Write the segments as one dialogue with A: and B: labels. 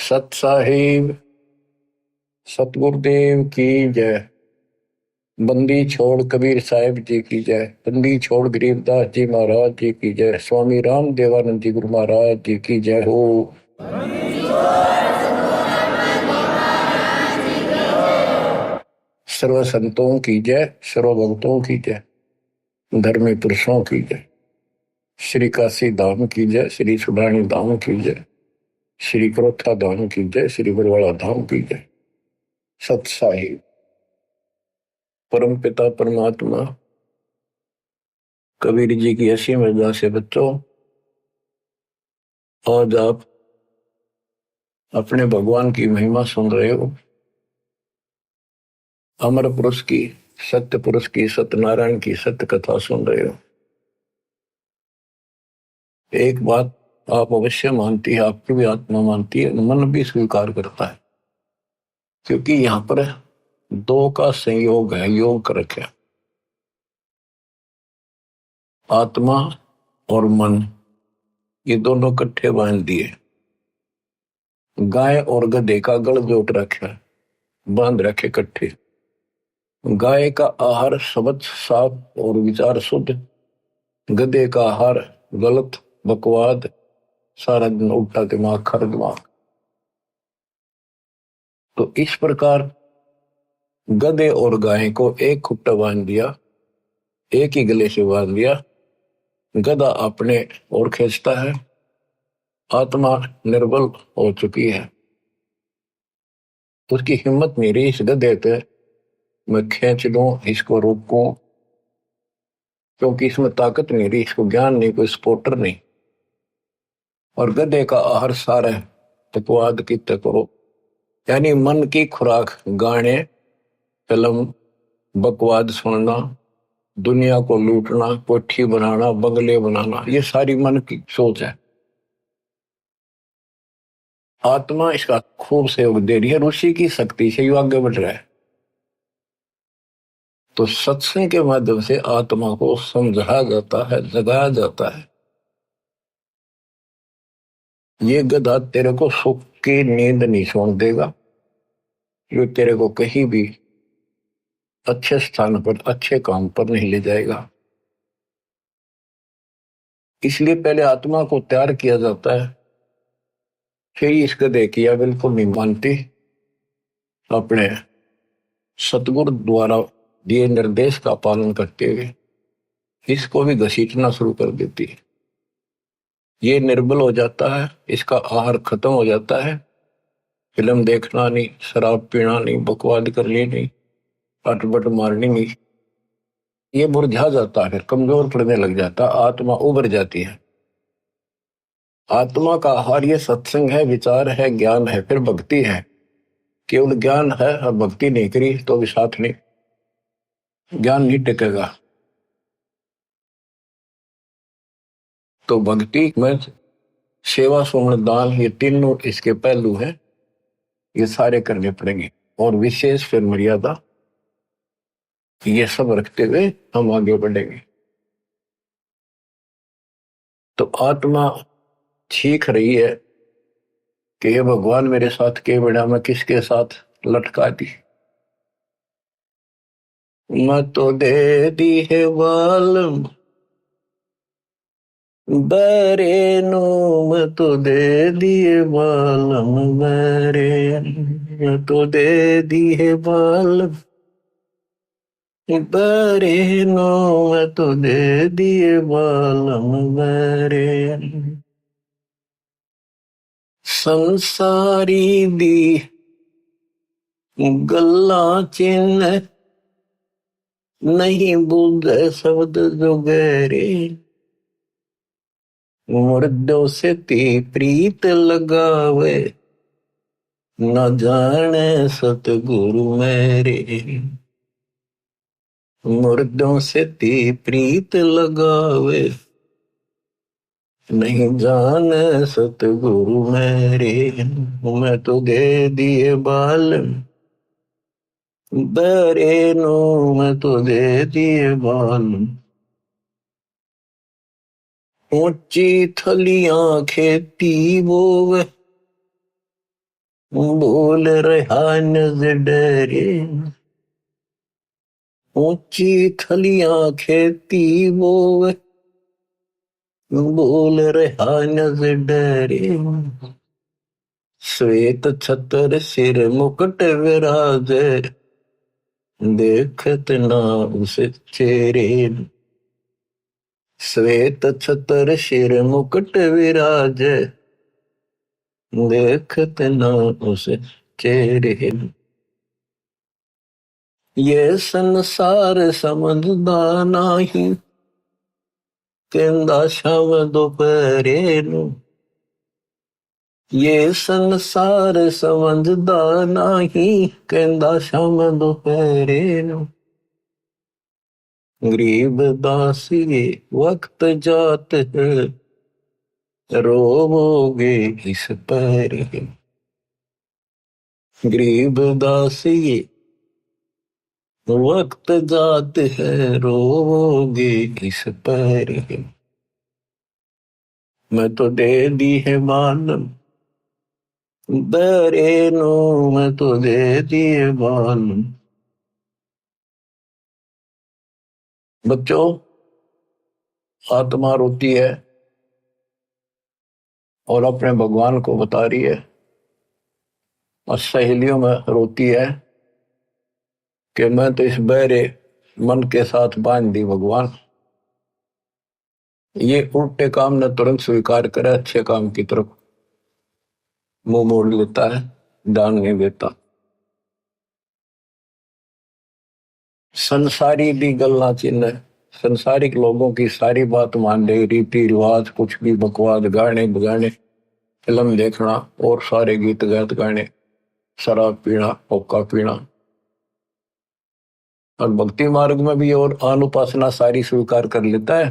A: सत साहिब सतगुरुदेव की जय। बंदी छोड़ कबीर साहिब जी की जय। बंदी छोड़ गरीबदास जी महाराज जी की जय। स्वामी राम देवानंद जी गुरु महाराज जी की जय हो। सर्व संतों की जय, सर्व भक्तों की जय, धर्मी पुरुषों की जय। श्री काशी धाम की जय, श्री सुडानी धाम की जय, श्री क्रोथा धाम की जय, श्री बरवाड़ा धाम की जय। सत साहिब परम पिता परमात्मा कबीर जी की ऐसी मर्यादा से बच्चों, आज आप अपने भगवान की महिमा सुन रहे हो। अमर पुरुष की, सत्य पुरुष की, सत्यनारायण की सत्य कथा सुन रहे हो। एक बात आप अवश्य मानती है, आपकी भी आत्मा मानती है, मन भी स्वीकार करता है, क्योंकि यहां पर दो का संयोग है, योग कर रखे। आत्मा और मन ये दोनों इकट्ठे बांध दिए। गाय और गधे का गल जोट रखा, बांध रखे इकट्ठे। गाय का आहार शब्द साफ और विचार शुद्ध, गधे का आहार गलत बकवाद, सारा दिन उल्टा दिमाग, खर दिमाग। तो इस प्रकार गधे और गाय को एक खुट्टा बांध दिया, एक ही गले से बांध दिया। गधा अपने ओर खींचता है, आत्मा निर्बल हो चुकी है, उसकी हिम्मत नहीं रही इस गधे पे मैं खींच लूं, इसको रोकूं, क्योंकि इसमें ताकत नहीं रही, इसको ज्ञान नहीं, कोई सपोर्टर नहीं। और गधे का आहार सारा तकवाद की करो, यानी मन की खुराक गाने, फिल्म, बकवाद सुनना, दुनिया को लूटना, कोठी बनाना, बंगले बनाना, ये सारी मन की सोच है। आत्मा इसका खूब सहयोग दे रही है, ऋषि की शक्ति से ये आगे बढ़ रहा है। तो सत्संग के माध्यम से आत्मा को समझाया जाता है, जगाया जाता है। ये गधा तेरे को सुख की नींद नहीं सोने देगा, ये तेरे को कहीं भी अच्छे स्थान पर, अच्छे काम पर नहीं ले जाएगा। इसलिए पहले आत्मा को तैयार किया जाता है, फिर इस गधे की या बिल्कुल नहीं मानती, अपने सतगुरु द्वारा दिए निर्देश का पालन करते हुए इसको भी घसीटना शुरू कर देती है। ये निर्बल हो जाता है, इसका आहार खत्म हो जाता है, फिल्म देखना नहीं, शराब पीना नहीं, बकवाद करनी नहीं, अटपट मारनी नहीं, ये मुरझा जाता है, कमजोर पड़ने लग जाता, आत्मा उभर जाती है। आत्मा का आहार ये सत्संग है, विचार है, ज्ञान है, फिर भक्ति है। केवल ज्ञान है और भक्ति नहीं करी तो भी साथ नहीं, ज्ञान नहीं टिकेगा। तो भक्ति में सेवा, सुमन, दान, ये तीनों इसके पहलू हैं, ये सारे करने पड़ेंगे। और विशेष फिर मर्यादा, ये सब रखते हुए हम आगे बढ़ेंगे। तो आत्मा सीख रही है कि ये भगवान मेरे साथ के बड़ा, मैं किसके साथ लटका दी। मैं तो दे दी है वालम बरे नो, मैं तो दे दिए बालम बरे, मैं तो दे दी है बालम बरे नो, मैं तो दे दिए बालम बरे। संसारी दी गल्ला चिन्ह नहीं बुझ शब्द जो गहरे, मुर्दों से ती प्रीत लगावे न जाने सतगुरु मेरे। मुर्दों से ती प्रीत लगावे नहीं जाने सतगुरु मेरे। मैं तो दे दिए बाल बरे नो, मैं तो दे दिए बाल। ऊंची थलियां खेती बोवे बोल रहा नजरे, ऊंची थलियां खेती बोवे, बोल रहा नजरे, श्वेत छतर सिर मुकुट विराजे, देखत ना उस चेहरे। श्वेत छतर सिर मुकुट विराजे, देखत ना उस चेहरे। ये संसार समझदा नाही, कहंदा शाम दोपहरे नू। ये संसार समझदा नाही, कहंदा शाम दोपहरे नू। गरीब दासी वक्त जात है, रोवोगे इस पर। गरीब दासी वक्त जात है, रोवोगे इस पर। मैं तो दे दी है मालूम दरे नो, मैं तो दे दी है मालूम। बच्चों, आत्मा रोती है और अपने भगवान को बता रही है, और सहेलियों में रोती है कि मैं तो इस बहरे मन के साथ बांध दी भगवान। ये उल्टे काम न तुरंत स्वीकार करे, अच्छे काम की तरफ मुंह मोड़ लेता है, ध्यान नहीं देता। संसारी भी गल्ला चिन्ह, संसारिक लोगों की सारी बात मान ले, रीति रिवाज कुछ भी बकवाद, गाने बगाने, फिल्म देखना और सारे गीत गात गाने, शराब पीना, हुक्का पीना। और भक्ति मार्ग में भी और अनुपासना सारी स्वीकार कर लेता है।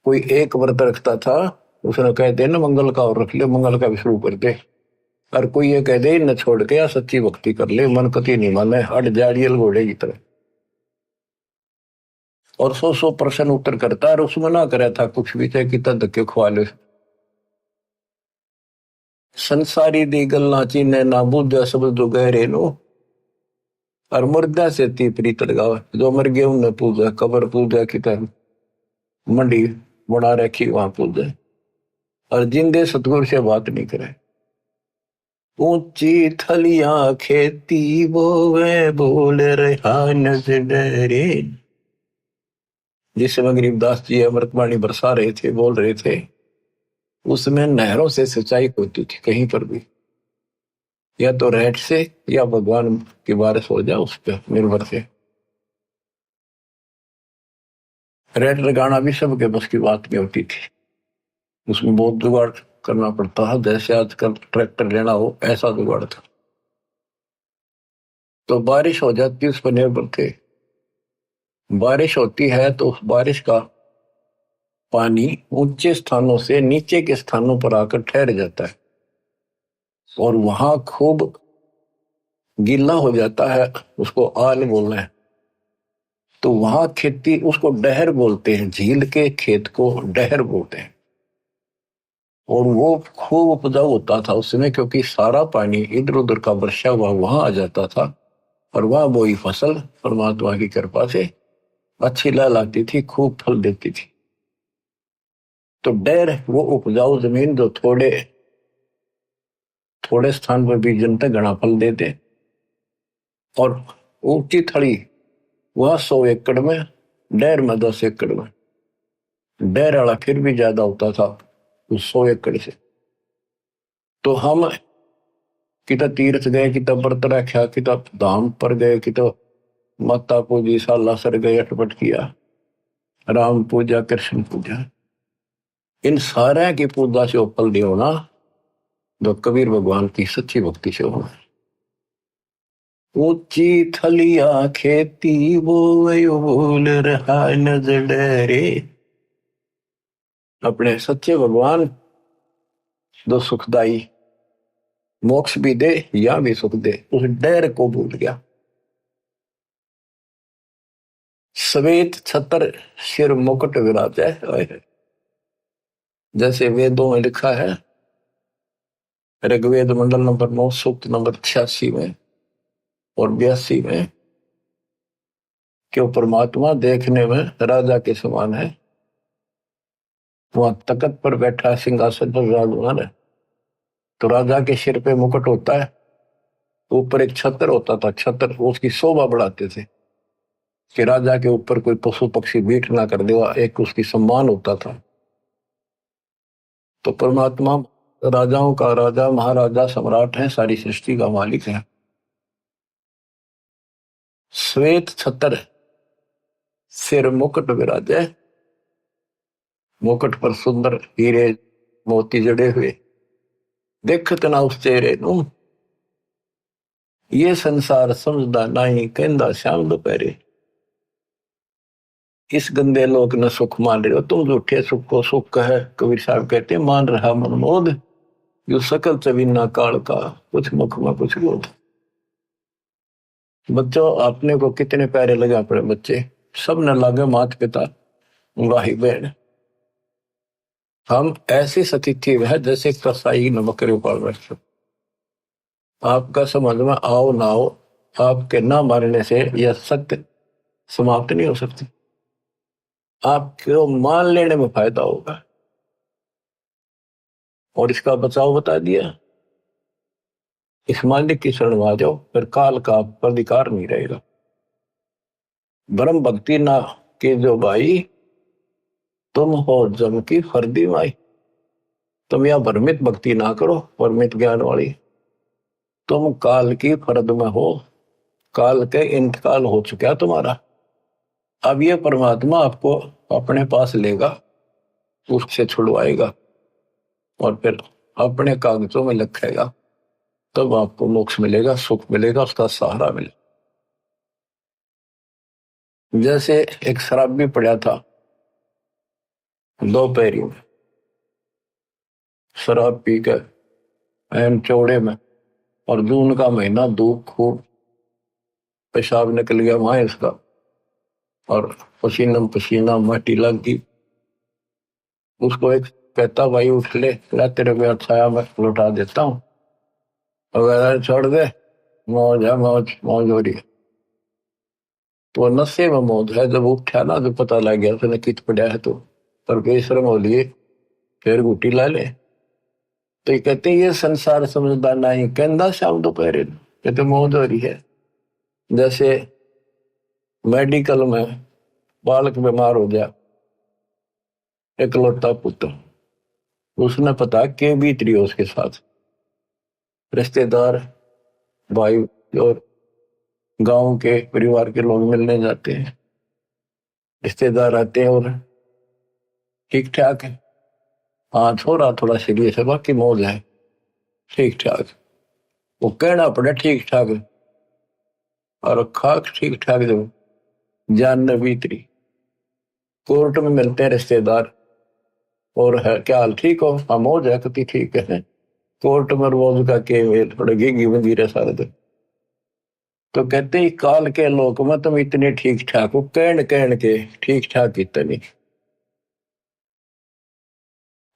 A: कोई एक व्रत रखता था, उसने कह दे ना मंगल का और रख ले, मंगल का भी शुरू कर दे। और कोई ये कह दे न छोड़ के या सच्ची भक्ति कर ले, मन कति नहीं माने, हट जाड़ियल घोड़े की तरह। और 100% उत्तर करता है, और उसमें ना करे था कुछ भी, चाहे कितना धक्के खुआ ले। संसारी दी गल्ला चीने ना बुझा सब जो गहरे नो, और मुर्दा से ती प्रीत लगावे। जो मर गए उन्हें पूजा, कबर पूजा की तरह मंडी बना रखी वहां पूजा। और जिंदे सतगुरु से बात नहीं करे। ऊंची थलियां खेती बोवे, बोल रहा नजरे। जिस समय गरीबदास जी अमृतवाणी बरसा रहे थे, बोल रहे थे, उसमें नहरों से सिंचाई होती थी कहीं पर भी। या तो रेट से या भगवान की बारिश हो जाए उस पर निर्भर से। रेट लगाना भी सबके बस की बात नहीं होती थी, उसमें बहुत जुगाड़ करना पड़ता है। जैसे आजकल ट्रैक्टर लेना हो, ऐसा जुगाड़ था। तो बारिश हो जाती, उस पर निर्भर थे। बारिश होती है तो उस बारिश का पानी ऊंचे स्थानों से नीचे के स्थानों पर आकर ठहर जाता है, और वहां खूब गीला हो जाता है। उसको आल बोलना है। तो वहां खेती, उसको डहर बोलते हैं, झील के खेत को डहर बोलते हैं। और वो खूब उपजाऊ होता था उस समय, क्योंकि सारा पानी इधर उधर का वर्षा हुआ वहां आ जाता था, और वहां बोई फसल परमात्मा की कृपा से अच्छी लहलाती थी, खूब फल देती थी। तो डैर वो उपजाऊ जमीन जो थोड़े थोड़े स्थान पर भी जनता घना फल देते। और ऊंची थड़ी वह 100 एकड़ में, डैर में 10 एकड़ में। डैर वाला फिर भी ज्यादा होता था उस 100 एकड़ से। तो हम कितना तीर्थ गए, कितना व्रत रखा, कितना धाम पर गए, कितना माता पूजी, सालासर गए, अटपट किया, राम पूजा, कृष्ण पूजा। इन सारे की पूजा से फल नहीं होना जो कबीर भगवान की सच्ची भक्ति से होना। ऊंची थलिया खेती वो बोल रहा नजरे। अपने सच्चे भगवान जो सुखदाई, मोक्ष भी दे या भी सुख दे, उस डर को भूल गया। श्वेत छतर सिर मुकुट विराजे। जैसे वेदों में लिखा है, ऋग्वेद मंडल नंबर 9 सूक्त नंबर 86 में और 82 में कि वो परमात्मा देखने में राजा के समान है। वहां तख्त पर बैठा सिंहासन पर विराजमान है। तो राजा के सिर पे मुकुट होता है, ऊपर एक छत्र होता था, छत्र उसकी शोभा बढ़ाते थे कि राजा के ऊपर कोई पशु पक्षी बीट ना कर देवा, एक उसकी सम्मान होता था। तो परमात्मा राजाओं का राजा, महाराजा, सम्राट है, सारी सृष्टि का मालिक है। श्वेत छत्र, सिर मुकुट विराजे, मुकुट पर सुंदर हीरे मोती जड़े हुए, देखत ना उस चेहरे नू, ये संसार समझदा नहीं, कहंदा श्याम दोपहरे। इस गंदे लोग न सुख मान रहे हो तुम, झूठे सुख को सुख है। कबीर साहब कहते हैं मान रहा मनमोद, जो सकल चवीना काल का, कुछ मुख में कुछ बोध। बच्चों आपने को कितने प्यारे लगे अपने बच्चे, सब न लागे मात पिता भाई बहन। हम ऐसी स्थिति में है जैसे कसाई न बकरे पाल रहे। आपका समझ में आओ ना आओ, आपके ना मारने से यह सत्य समाप्त नहीं हो सकती, आपको मान लेने में फायदा होगा। और इसका बचाव बता दिया, इस मालिक की शरण में आ जाओ, फिर काल का आप पर अधिकार नहीं रहेगा। ब्रह्म भक्ति ना के जो भाई, तुम हो जम की फर्दी माई। तुम यह भ्रमित भक्ति ना करो, परमित ज्ञान वाली। तुम काल की फर्द में हो, काल के इंतकाल हो चुका तुम्हारा। अब ये परमात्मा आपको अपने पास लेगा, उससे छुड़वाएगा और फिर अपने कागजों में लिखेगा, तब आपको मोक्ष मिलेगा, सुख मिलेगा, उसका सहारा मिलेगा। जैसे एक शराबी पड़ा था दोपहरी में, शराब पी कर एन चौड़े में, और जून का महीना, धूप खूब, पेशाब निकल गया वहां इसका, और पसीना पसीना माटी लग गई। उसको एक कहता भाई उठ ले, तेरे को छाया मैं लौटा देता हूँ, अगर छोड़ दे मौज है, मौज मौज हो रही है। तो नशे में मौज है। जब उठा ना तो पता लग गया उसने कित पड़ा है, तो परमेश्वर हो लिए फिर गुटी ला ले। तो ये कहते ये संसार समझदा नहीं, कहंदा शाम दोपहरे, कहते मौज हो रही है। जैसे मेडिकल में बालक बीमार हो गया, इकलौता पुत्र, उसने पता के बीत रही हो उसके साथ, रिश्तेदार भाई और गांव के परिवार के लोग मिलने जाते हैं, रिश्तेदार आते हैं और ठीक ठाक है, हाँ थोड़ा थोड़ा सीरियस है, बाकी मौज है, ठीक ठाक। वो कहना पड़े ठीक ठाक, और खाक ठीक ठाक जब जान न बीतरी। कोर्ट में मिलते हैं रिश्तेदार, और है क्या हाल, ठीक हो, हाँ मौज है, कति ठीक है। कोर्ट में रोज का के थोड़े घी बंदी रहे सारे दिन। तो कहते ही काल के लोक में तुम इतने ठीक ठाक हो, कहन के ठीक ठाक इतनी।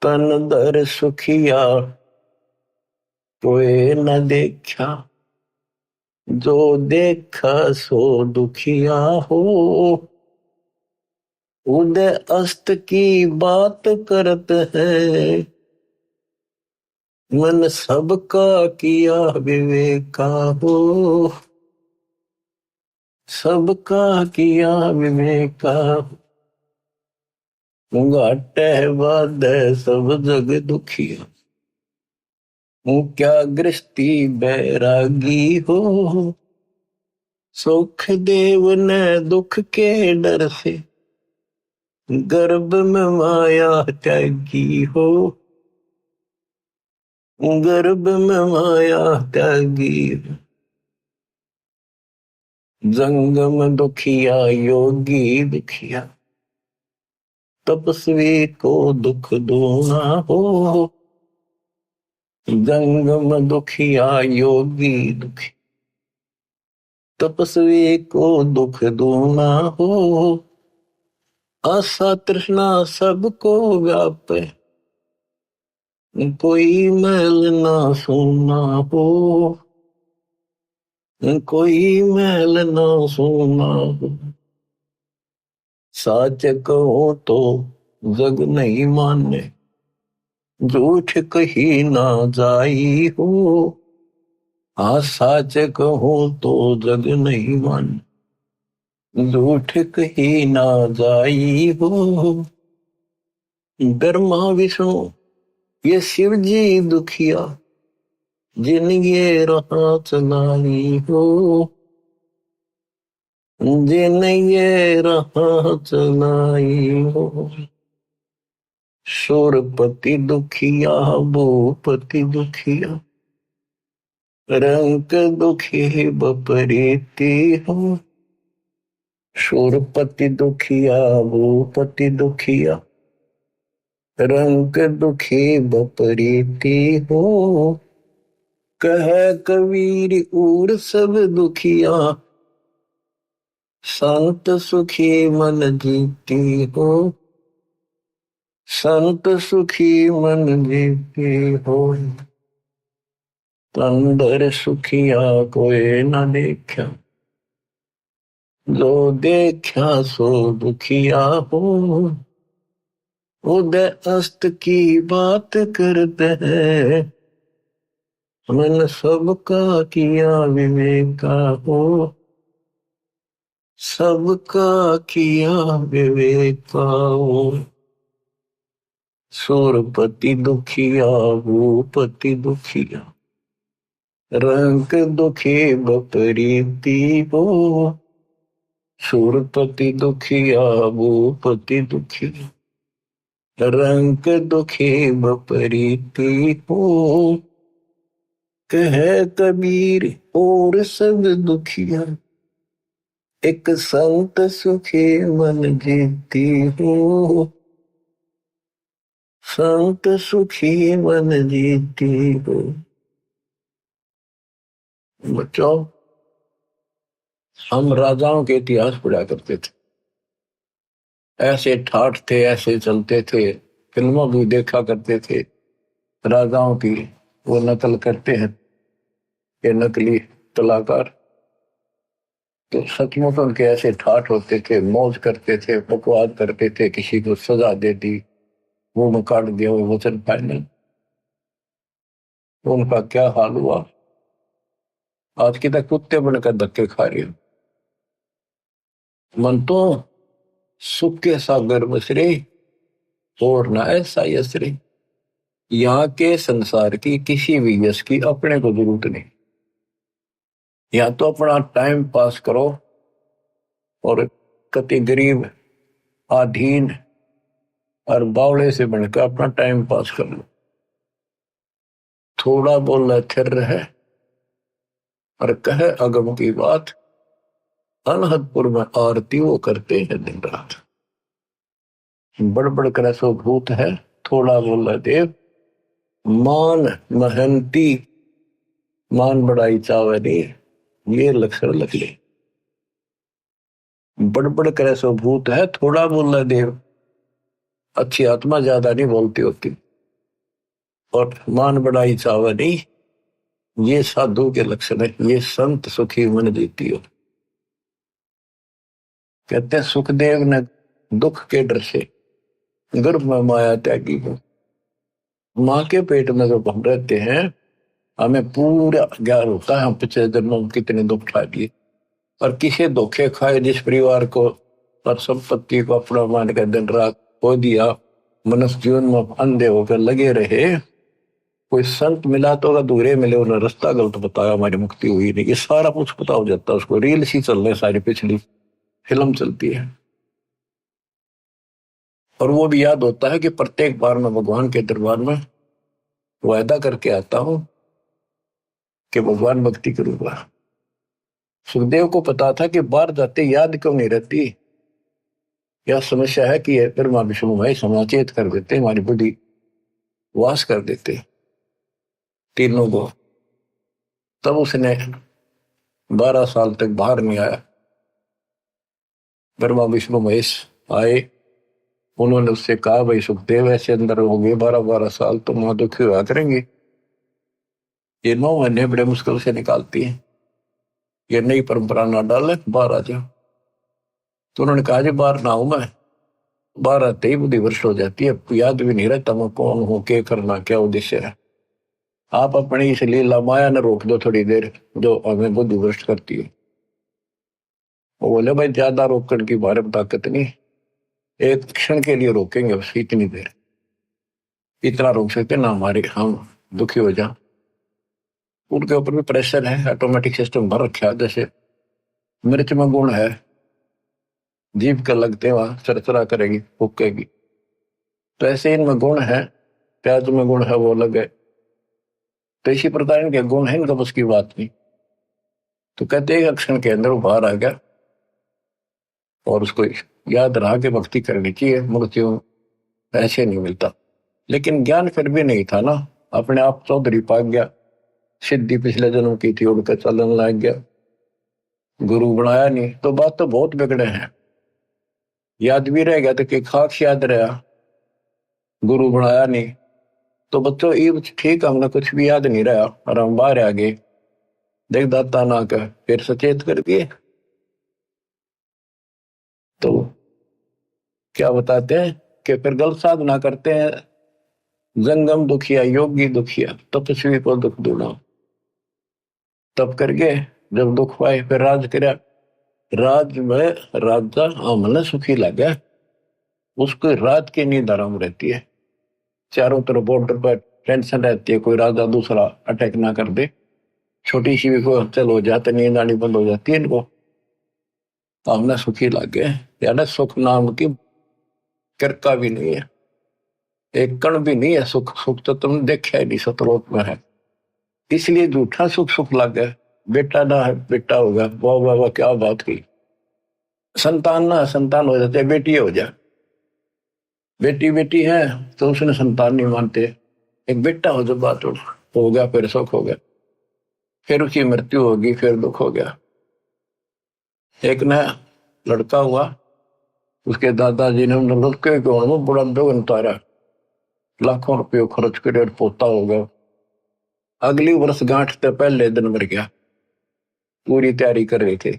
A: तन दर सुखिया कोई न देखा, जो देखा सो दुखिया हो। उदय अस्त की बात करते हैं, मन सबका किया विवेका हो। सबका किया विवेका, घाटे बाद सब जग दुखिया। क्या गृहस्थी बैरागी हो, सुख देव ने दुख के डर से, गर्भ में माया त्यागी हो। गर्भ में माया त्यागी, जंगम दुखिया योगी दुखिया, तपस्वी को दुख दूना हो। जंगम दुखिया योगी दुखी, तपस्वी को दुख दूना हो। आशा तृष्णा सबको व्यापे, कोई मैल ना सोना हो, कोई मैल ना सोना हो, सच कहो तो जग नहीं माने, झूठ कही ना जाई हो। हाँ सच कहो तो जग नहीं माने, झूठ कही ना जाई हो। ब्रह्मा विष्णु ये शिव जी दुखिया, जिन ये राह चलाई हो, जिन ये राह चलाई हो। शूरपति दुखिया, भूपति दुखिया, रंक दुखी बपरीती हो। शूरपति दुखिया, भूपति दुखिया, रंक दुखी बपरीती हो। कह कबीर उर सब दुखिया, संत सुखी मन जीती हो। संत सुखी मन जीती हो। तंदर सुखिया कोई न देखा, जो देखा सो दुखिया हो। उदय अस्त की बात करते हैं, मन सबका किया विवेका हो। सबका किया विवेका हो। सूरपति दुखिया, भूपति दुखिया, रंक दुखी बपरीती हो। सूरपति दुखिया, भूपति दुखिया, रंक दुखी बपरीती हो। कह कबीर और सब दुखिया, एक संत सुखी मन जीती हो। संत सुखी मन जीती हो। बच्चों, हम राजाओं के इतिहास पढ़ा करते थे, ऐसे ठाठ थे, ऐसे चलते थे, फिल्मों भी देखा करते थे। राजाओं की वो नकल करते हैं ये नकली कलाकार, तो सचमुच उनके ऐसे ठाठ होते थे, मौज करते थे, बकवास करते थे, किसी को सजा दे दी, वो में काट दिया, वो वचन फाइनल। तो उनका क्या हाल हुआ, आज की तक कुत्ते बनकर धक्के खा रही हो। मन तो सुख के सागर मसरे, और ना ऐसा यसरे। यहाँ के संसार की किसी भी यश की अपने को जरूरत नहीं। यहाँ तो अपना टाइम पास करो, और कति गरीब अधीन और बावड़े से बनकर अपना टाइम पास कर लो। थोड़ा बोल थिर रहे और कहे अगम की बात, अनहदपुर में आरती वो करते हैं दिन रात। बड़बड़ कर सो भूत है, थोड़ा बोल देव। मान महंती, मान बड़ाई चावे नहीं, ये लक्षण लग ले। बड़बड़ करे सो भूत है, थोड़ा बोल देव। अच्छी आत्मा ज्यादा नहीं बोलती होती, और मान बड़ाई चावे नहीं, ये साधु के लक्षण है। ये संत सुखी मन जीती हो। कहते हैं सुखदेव ने दुख के डर से गर्भ में माया त्यागी हो। माँ के पेट में जब हम रहते हैं, हमें पूरा ज्ञान होता है हम पिछले जन्मों में कितने दुख खा दिए, और किसे धोखे खाए, जिस परिवार को और संपत्ति को अपना मान कर दिन रात खो दिया, मनुष्य जीवन में अंधे होकर लगे रहे। कोई संत मिला तो अधूरे मिले, उन्होंने रास्ता गलत बताया, हमारी मुक्ति हुई नहीं। ये सारा कुछ पता हो जाता है उसको। रील सी चल रही, सारी पिछली फिल्म चलती है, और वो भी याद होता है कि प्रत्येक बार मैं भगवान के दरबार में वायदा करके आता हूं कि भगवान भक्ति करूंगा। सुखदेव को पता था कि बाहर जाते याद क्यों नहीं रहती, यह समस्या है कि ब्रह्मा विष्णु भाई समाचेत कर देते, हमारी बुद्धि वास कर देते तीनों को। तब उसने 12 साल तक बाहर नहीं आया। ब्रह्मा विष्णु महेश आए, उन्होंने उससे कहा, भाई सुखदेव ऐसे अंदर हो गए 12-12 साल तो मां दुखी हुआ करेंगी, ये 9 महीने बड़े मुश्किल से निकालती है, ये नई परंपरा ना डाले, बाहर आ जाओ। तो उन्होंने कहा, जी बाहर ना हूं मैं, बाहर आते ही बुद्धि भ्रष्ट हो जाती है, याद भी नहीं रहता मैं कौन हूं, क्या करना, क्या उद्देश्य है। आप अपनी इस लीला माया ने रोक दो थोड़ी देर, जो हमें बुद्धि भ्रष्ट करती है। वो बोले, भाई ज्यादा रोकने की हमारे में ताकत नहीं, एक क्षण के लिए रोकेंगे बस, इतनी देर, इतना रोक सकते ना हमारे, हम दुखी हो जाए। उनके ऊपर भी प्रेशर है, ऑटोमेटिक सिस्टम भर रखा है। जैसे मिर्च में गुण है, जीभ का लगते वहां चरचरा करेगी, फूकेगी, तो ऐसे इनमें गुण है, प्याज में गुण है, वो अलग है। तो इसी प्रकार इनके गुण है, इनका बस की बात नहीं। तो कहते हैं क्षण के अंदर वो बाहर आ गया, और उसको याद रहा कि भक्ति करनी चाहिए, मृत्यु ऐसे नहीं मिलता। लेकिन ज्ञान फिर भी नहीं था ना, अपने आप चौधरी पा गया, सिद्धि पिछले जन्म की थी, उड़कर चलन लग गया, गुरु बनाया नहीं, तो बात तो बहुत बिगड़े हैं। याद भी रह गया तो कि खाक याद रहा, गुरु बनाया नहीं, तो बच्चों ये ठीक, हमने कुछ भी याद नहीं रहा और हम बाहर आ गए, देख दाता ना कर फिर सचेत कर दिए। तो क्या बताते हैं कि फिर गलत साधना करते हैं, जंगम दुखिया, योगी दुखिया, तपस्वी को दुख दूना। तब करके जब दुख पाए फिर राज कर, राज में राजा हमने सुखी लगा, उसको रात की नींद आराम रहती है, चारों तरफ बॉर्डर पर टेंशन रहती है, कोई राजा दूसरा अटैक ना कर दे, छोटी सी भी कोई हलचल हो जाती, नींद आनी बंद हो जाती है इनको, हमने सुखी लग गए। यानी सुख नाम की किरका भी नहीं है, एक कण भी नहीं है सुख, सुख तो तुमने देखा ही नहीं, सतलोक में है। इसलिए झूठा सुख सुख लग गया, बेटा ना है बेटा होगा, वाह वाह वाह क्या बात की, संतान ना संतान हो जाते, बेटी हो जाए, बेटी बेटी है तो उसने संतान नहीं मानते, एक बेटा हो, जब बात हो गया फिर सुख हो गया, फिर उसकी मृत्यु होगी फिर दुख हो गया। एक ना लड़का हुआ, उसके दादाजी ने लड़के को बड़ा दुख उतारा, लाखों रुपये खर्च करे, पोता हो गया, अगली वर्ष गांठ से पहले दिन मर गया, पूरी तैयारी कर रहे थे,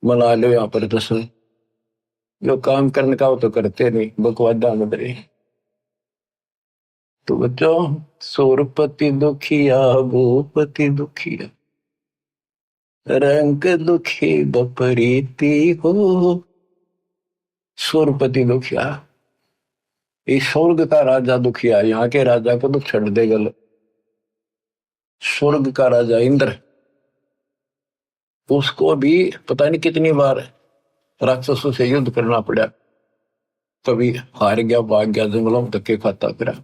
A: मना लो यहाँ पर दर्शन, जो काम करने का वो तो करते नहीं, बकवादा मत रहे। तो बच्चों, सूरपति दुखिया भूपति दुखिया, रंग दुखी बपरीति हो, सूरपति दुखिया, इस स्वर्ग का राजा दुखिया, यहाँ के राजा को तो छड़ दे गल, स्वर्ग का राजा इंद्र, उसको भी पता नहीं कितनी बार राक्षसों से युद्ध करना पड़ा, कभी हार गया, भाग गया, जंगलों में धक्के खाता फिरा,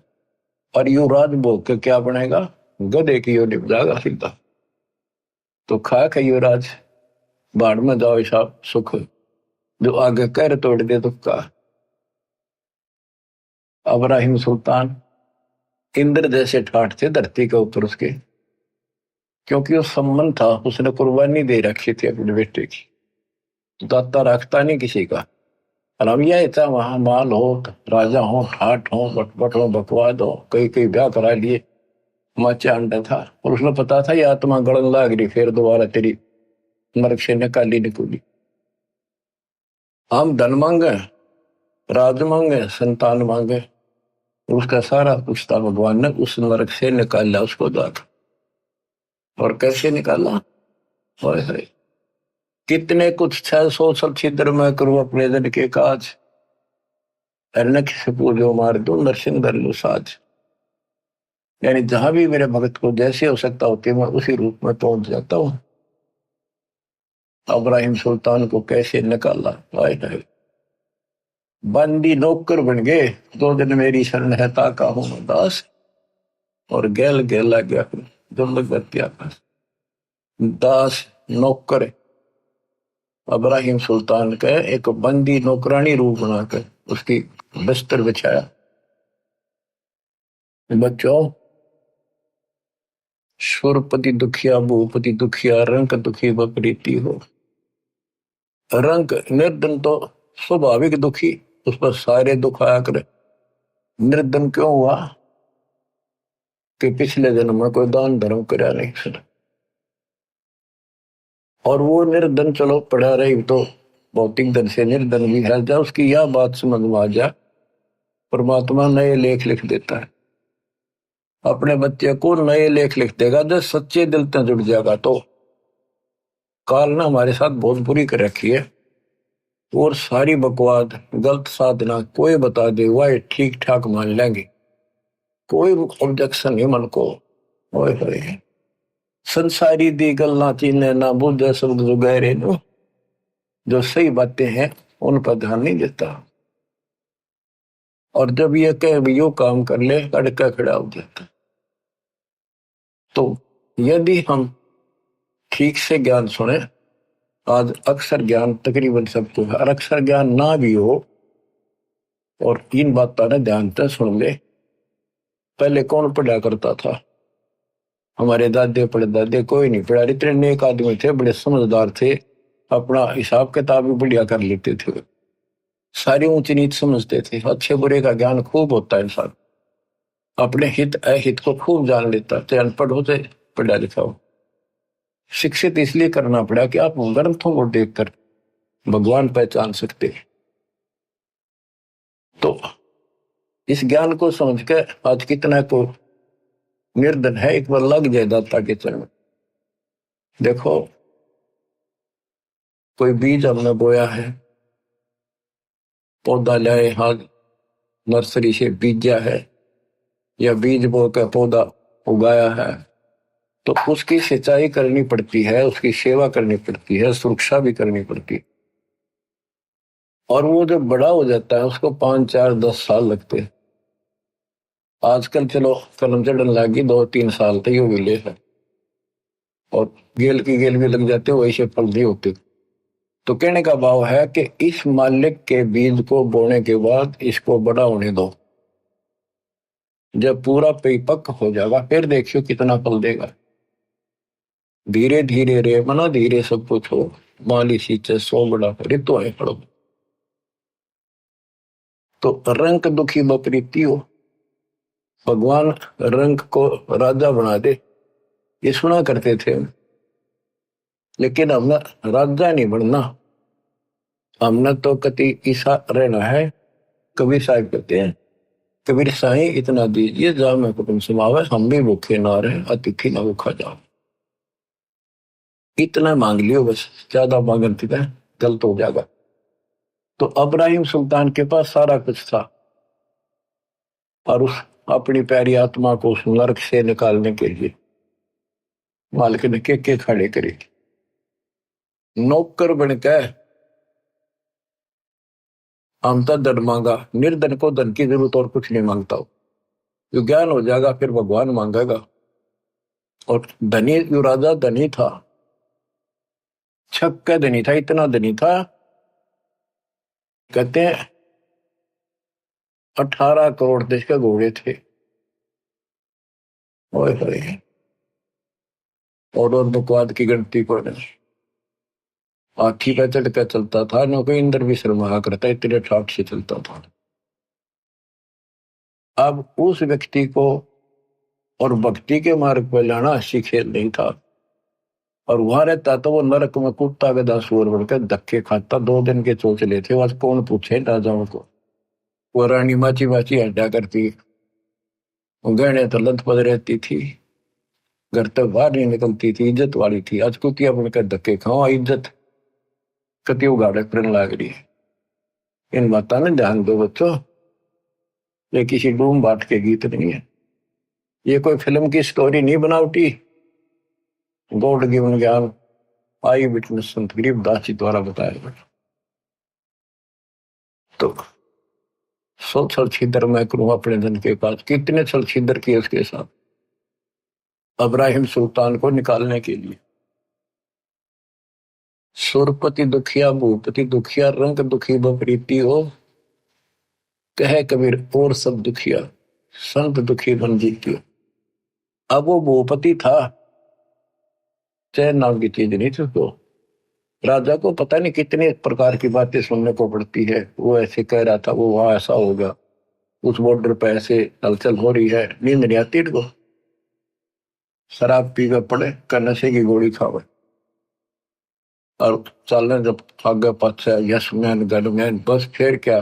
A: और युवराज भोग के क्या बनेगा, गधे की ओर निप जाएगा सीधा। तो खाक है युवराज, बाढ़ में जाओ ऐसा सुख, जो आगे कर तोड़ दे दुख का। अब्राहिम सुल्तान इंद्र जैसे ठाठ थे धरती के ऊपर उसके, क्योंकि वो सम्मान था, उसने कुर्बानी दे रखी थी अपने बेटे की, तो दाता रखता नहीं किसी का। और हम यह था वहां माल हो, राजा हो, ठाठ हो, बटबट हो, बकवाद हो, कई कई ब्याह करा लिए, माचा अंडा था, और उसने पता था ये आत्मा गड़न लाग रही, फिर दोबारा तेरी नरक से निकाली निकुली। हम धन मांगे, राज मांगे, संतान मांगे, उसका सारा कुछ था भगवान ने उस नरक से निकाला उसको जाकर। और कैसे निकाला, हाय हाय, कितने कुछ 600 छिद्र में करूं अपने जन के काज, अरनक से पूजो मार दो नरसिंह धर लो साज। यानी जहां भी मेरे भगत को जैसे हो सकता होती है, मैं उसी रूप में पहुंच जाता हूं। अब्राहिम सुल्तान को कैसे निकाला, हाय हाय, बंदी नौकर बन गए, 2 दिन मेरी शरण है ताका हूं दास, और गैल गैला गया दुर्लभ गत्या दास नौकर। अब्राहिम सुल्तान का एक बंदी नौकरानी रूप बनाकर उसकी बिस्तर बिछाया। बच्चों, सुरपति दुखिया भूपति दुखिया, रंग दुखी बपरीति हो। रंग निर्धन तो स्वाभाविक दुखी, उस पर सारे दुख आया करे। निर्धन क्यों हुआ कि पिछले जन्म में कोई दान धर्म कराया नहीं सर, और वो निर्धन चलो पढ़ा रही तो भौतिक धन से निर्धन भी है। जब उसकी यह बात समझ में आ जाए, परमात्मा नए लेख लिख देता है। अपने बच्चे को नए लेख लिख देगा जब सच्चे दिल से जुड़ जाएगा। तो काल ने हमारे साथ बहुत बुरी कर रखी है, और सारी बकवाद गलत साधना कोई बता दे वह ठीक ठाक मान लेंगे, कोई ऑब्जेक्शन नहीं मन को। ओए होए संसारी दी गल्ला चीने ना बुझे शब्द जो गहरे नो, जो सही बातें हैं उन पर ध्यान नहीं देता, और जब ये कह यो काम कर ले अड़का खड़ा हो जाता। तो यदि हम ठीक से ज्ञान सुने, आज अक्सर ज्ञान तकरीबन सबको है, और अक्सर ज्ञान ना भी हो और इन बातों ने ध्यान से सुन ले। पहले कौन पढ़ा करता था? हमारे दादे परदादे कोई नहीं पढ़ा। इतने नेक आदमी थे, बड़े समझदार थे, अपना हिसाब किताब भी बढ़िया कर लेते थे, सारी ऊंची नीच समझते थे। अच्छे बुरे का ज्ञान खूब होता है, इंसान अपने हित अहित को खूब जान लेता, चाहे अनपढ़ हो चाहे पढ़ा लिखा हो। शिक्षित इसलिए करना पड़ा कि आप ग्रंथों को देखकर भगवान पहचान सकते। तो इस ज्ञान को समझ के आज कितना को निर्धन है, एक बार लग जाए दाता के चरण। देखो कोई बीज हमने बोया है, पौधा लाए हाथ नर्सरी से बीजा है, या बीज बो के पौधा उगाया है, तो उसकी सिंचाई करनी पड़ती है, उसकी सेवा करनी पड़ती है, सुरक्षा भी करनी पड़ती है। और वो जब बड़ा हो जाता है उसको 5, 4, 10 साल लगते हैं। आजकल चलो कलम चढ़ने लगी 2-3 साल तक वो ले है, और गेल की गेल भी लग जाते, वैसे फल नहीं होते। तो कहने का भाव है कि इस मालिक के बीज को बोने के बाद इसको बड़ा होने दो, जब पूरा परिपक्व हो जाएगा फिर देखियो कितना फल देगा। धीरे धीरे रे मना धीरे सब कुछ हो, माली सींचे 100 बड़ा करे तो है फल। तो रंक दुखी बपरीती हो, भगवान रंक को राजा बना दे, ये सुना करते थे। लेकिन हमने राजा नहीं बनना, हमने तो कति ईसा रहना है। कबीर साहब कहते हैं, कबीर साईं इतना दीजिए जा मैं कुटुंब समावे, हम भी भूखे ना रहे अतिथि ना भूखा जाओ। इतना मांग लियो बस, ज्यादा मांगते थे गलत हो जाएगा। तो अब्राहिम सुल्तान के पास सारा कुछ था, और उस अपनी प्यारी आत्मा को उस नरक से निकालने के लिए मालिक ने के खड़े करे। नौकर बनकर हम तो धन मांगा, निर्धन को धन की जरूरत और कुछ नहीं मांगता हो। जो ज्ञान हो जाएगा फिर भगवान मांगेगा। और धनी जो राजा धनी था, छक्का धनी था, इतना धनी था, कहते हैं 18 करोड़ देश के घोड़े थे। ओए होए, और बकवाद की गिनती को हाथी पे चढ़ कर चलता था, न कोई इंद्र भी शर्मा करता, इतने ठाट से चलता था। अब उस व्यक्ति को और भक्ति के मार्ग पर लाना अच्छी खेल नहीं था, और वहां रहता तो वो नरक में कुत्ता गधा सुअर बनकर धक्के खाता। 2 दिन के चोचले थे, आज कौन पूछे राजाओं को। वो रानी माची माची हड्डा करती, गहने तो लद पद रहती थी, घर तक बाहर नहीं निकलती थी, इज्जत वाली थी। आज कुतिया बनकर धक्के खाओ, इज्जत कति उगाड़े फिरने लग रही है। इन बातों ने ध्यान दो बच्चों, ये किसी डूम बाट के गीत नहीं है, ये कोई फिल्म की स्टोरी नहीं बनावटी। गॉड गिवन ज्ञान आई विटनेस संत गरीबदास जी द्वारा बताया गया। तो सो छल छिदर मैं करूं अपने धन के पास, कितने छल छिदर किए उसके साथ अब्राहिम सुल्तान को निकालने के लिए। सुरपति दुखिया भूपति दुखिया, रंग दुखी बपरीती हो, कहे कबीर और सब दुखिया संत दुखी बन जीती हो। अब वो भूपति था, चैन नाम की चीज नहीं थी उसको, राजा को पता नहीं कितने प्रकार की बातें सुनने को पड़ती है। वो ऐसे कह रहा था, वो वहां ऐसा होगा, उस बॉर्डर पे ऐसे हलचल हो रही है। नींद नहीं आती इनको, शराब पी के पड़े का नशे की गोली खावे और चलने जब आगे पाछे यस मैन गन मैन, बस फिर क्या।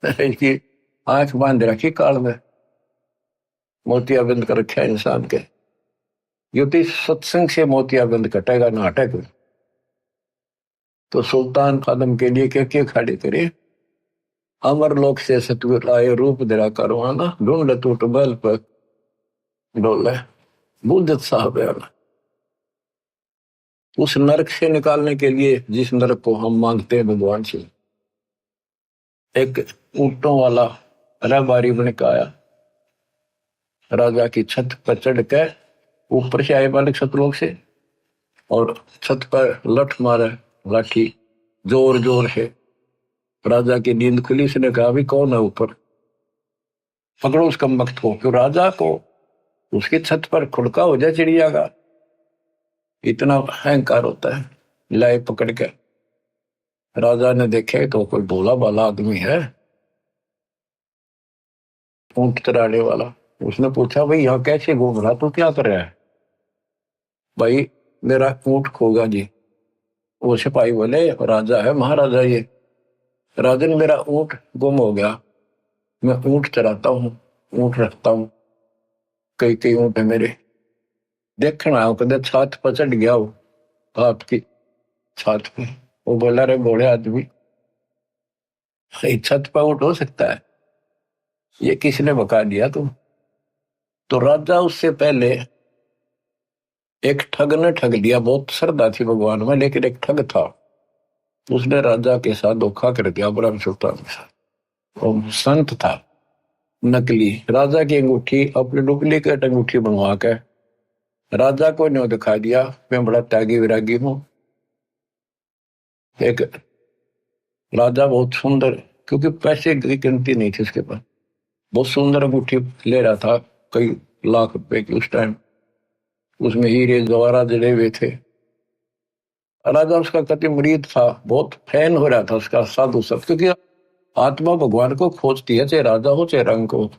A: इसकी आंख बांध रखी काल में, मोतियाबिंद कर रखा है इंसान के। युति सत्संग से मोतियाबिंद कटेगा ना हटेगा। तो सुल्तान खादम के लिए क्या क्या खड़े करे, अमर लोक से सतगुर आए रूप धरा करवाना, ढूंढ टूट बल पर डोले बुद्धत साहब है। उस नरक से निकालने के लिए जिस नरक को हम मांगते हैं भगवान से, एक ऊंटों वाला रहबारी बन के आया, राजा की छत पर चढ़ के ऊपर से आए बालक सतलोक से, और छत पर लठ मारे लाठी जोर जोर से। राजा की नींद खुली, उसने कहा भी कौन है ऊपर, पकड़ो उस कमबख्त को। क्यों राजा को उसकी छत पर खुड़का हो जाए चिड़िया का, इतना अहंकार होता है। लाए पकड़ के, राजा ने देखे तो कोई भोला भाला आदमी है, ऊंट चराने वाला। उसने पूछा, भाई यहाँ कैसे घूम रहा, तू क्या कर रहा है? भाई मेरा ऊंट खोगा जी। वो सिपाही बोले, राजा है महाराजा ये। राजन मेरा ऊंट गुम हो गया, मैं ऊंट चराता हूँ, ऊंट रखता हूँ, कई कई ऊंट है मेरे, देखना हो कदे छत पर चढ़ गया हो आपकी छत पे। वो बोला, रे बोले आदमी, छत पर ऊंट हो सकता है? ये किसने बका दिया तुम? तो राजा उससे पहले एक ठग ने ठग लिया। बहुत श्रद्धा थी भगवान में, लेकिन एक ठग था, उसने राजा के साथ धोखा कर दिया, ब्रह्म सुल्तान के साथ। वो संत था नकली, राजा की अंगूठी अपनी डुप्लीकेट अंगूठी बनवा के राजा को न्यों दिखा दिया, मैं बड़ा त्यागी विरागी हूं। एक राजा बहुत सुंदर, क्योंकि पैसे की गिनती नहीं थी उसके पास, बहुत सुंदर अंगूठी ले रहा था, कई लाख रुपए की उस टाइम, उसमें हीरे जवाहरात जड़े हुए थे। राजा उसका कति मुरीद था, बहुत फैन हो रहा था उसका साधु सब, क्योंकि आत्मा भगवान को खोजती है, चाहे राजा हो चाहे रंग हो।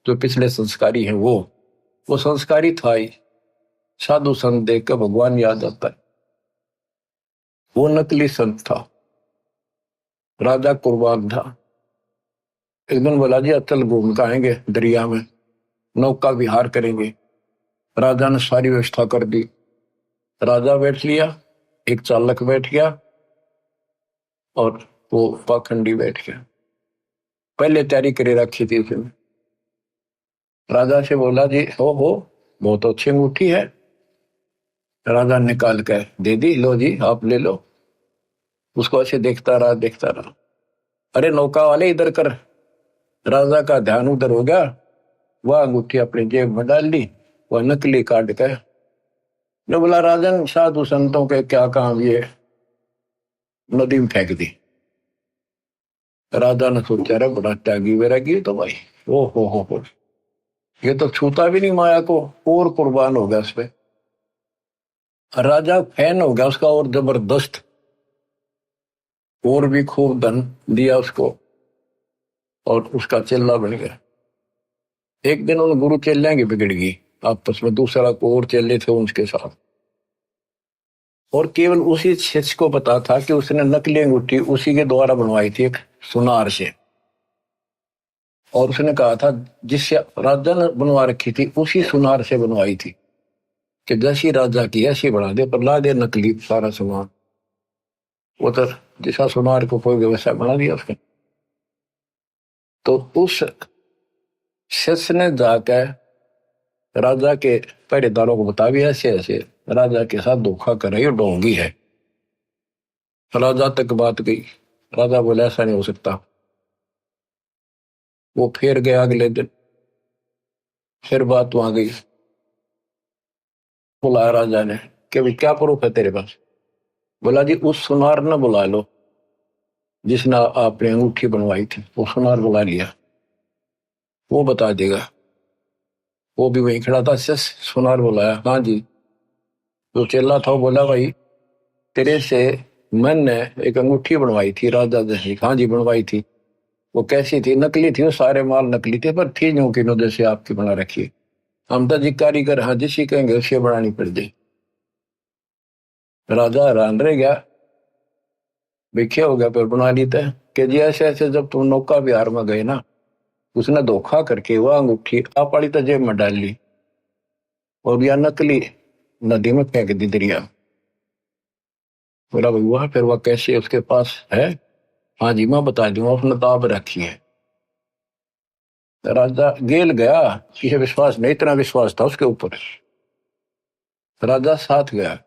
A: जो पिछले संस्कारी है वो संस्कारी था ही। साधु संत देख कर भगवान याद आता है। वो नकली संत था, राजा कुर्बान था। एक दिन बोला, जी अतल घूम के आएंगे, दरिया में नौका विहार करेंगे। राजा ने सारी व्यवस्था कर दी, राजा बैठ लिया, एक चालक बैठ गया और वो पाखंडी बैठ गया। पहले तैयारी करे रखी थी उसने। राजा से बोला, जी हो बहुत अच्छी अंगूठी है। राजा निकाल कर दे दी, लो जी आप ले लो। उसको ऐसे देखता रहा देखता रहा, अरे नौका वाले इधर कर। राजा का ध्यान उधर हो गया, वह अंगूठी अपनी जेब में डाल ली, वह नकली काट के ने बोला, राजन साधु संतों के क्या काम, ये नदी में फेंक दी। राजा ने सोचा, रे बड़ा त्यागी वैरागी तो भाई, ओ हो, ये तो छूता भी नहीं माया को, और कुर्बान हो गया उस पे। राजा फैन हो गया उसका और जबरदस्त, और भी खूब धन दिया उसको और उसका चेला बन गया। एक दिन उन गुरु चेलियां की बिगड़ गई आपस में, दूसरा को और चेले थे उनके साथ, और केवल उसी शिष्य को पता था कि उसने नकली अंगूठी उसी के द्वारा बनवाई थी, एक सुनार से। और उसने कहा था जिससे राजा ने बनवा रखी थी उसी सुनार से बनवाई थी, कि जैसी राजा की ऐसी बना दे, पर ला दे नकली सारा सामान। वो तो जैसा सुनार को कोई व्यवसाय बना दिया उसने। तो उस शिष्य ने जाकर राजा के पहरेदारों को बता भी, ऐसे ऐसे राजा के साथ धोखा कर रही, ढोंगी है। राजा तक बात गई, राजा बोले ऐसा नहीं हो सकता। वो फिर गया अगले दिन, फिर बात वहां गई, बुलाया राजा ने कि भाई क्या प्रूफ है तेरे पास? बोला, जी उस सुनार ने बुला लो जिसने आपने अंगूठी बनवाई थी, वो सुनार बुला लिया, वो बता देगा। वो भी वहीं खड़ा था, सुनार बुलाया, हाँ जी। जो चेला था वो बोला, भाई तेरे से मैंने एक अंगूठी बनवाई थी राजा जैसी। हाँ जी बनवाई थी। वो कैसी थी? नकली थी, वो सारे माल नकली थे, पर थी यूं कि नो जैसे आपकी बना रखी है। हम तो जी कारीगर, हाँ जिसी कहेंगे उसे बनानी पड़ जाए। राजा हैरान रह गया, क्या हो गया? पर बना ली थे कि जी ऐसे ऐसे जब तुम नौका विहार में गए ना, उसने धोखा करके वह अंगूठी आप वाली तो जेब में डाल ली और यह नकली नदी में फेंक दी दरिया। बोला भाई वह फिर वह कैसे उसके पास है? हाँ जी मैं बता दूंगा, उसने दाब रखी है। राजा गेल गया, किसी विश्वास नहीं, इतना विश्वास था उसके ऊपर। राजा साथ गया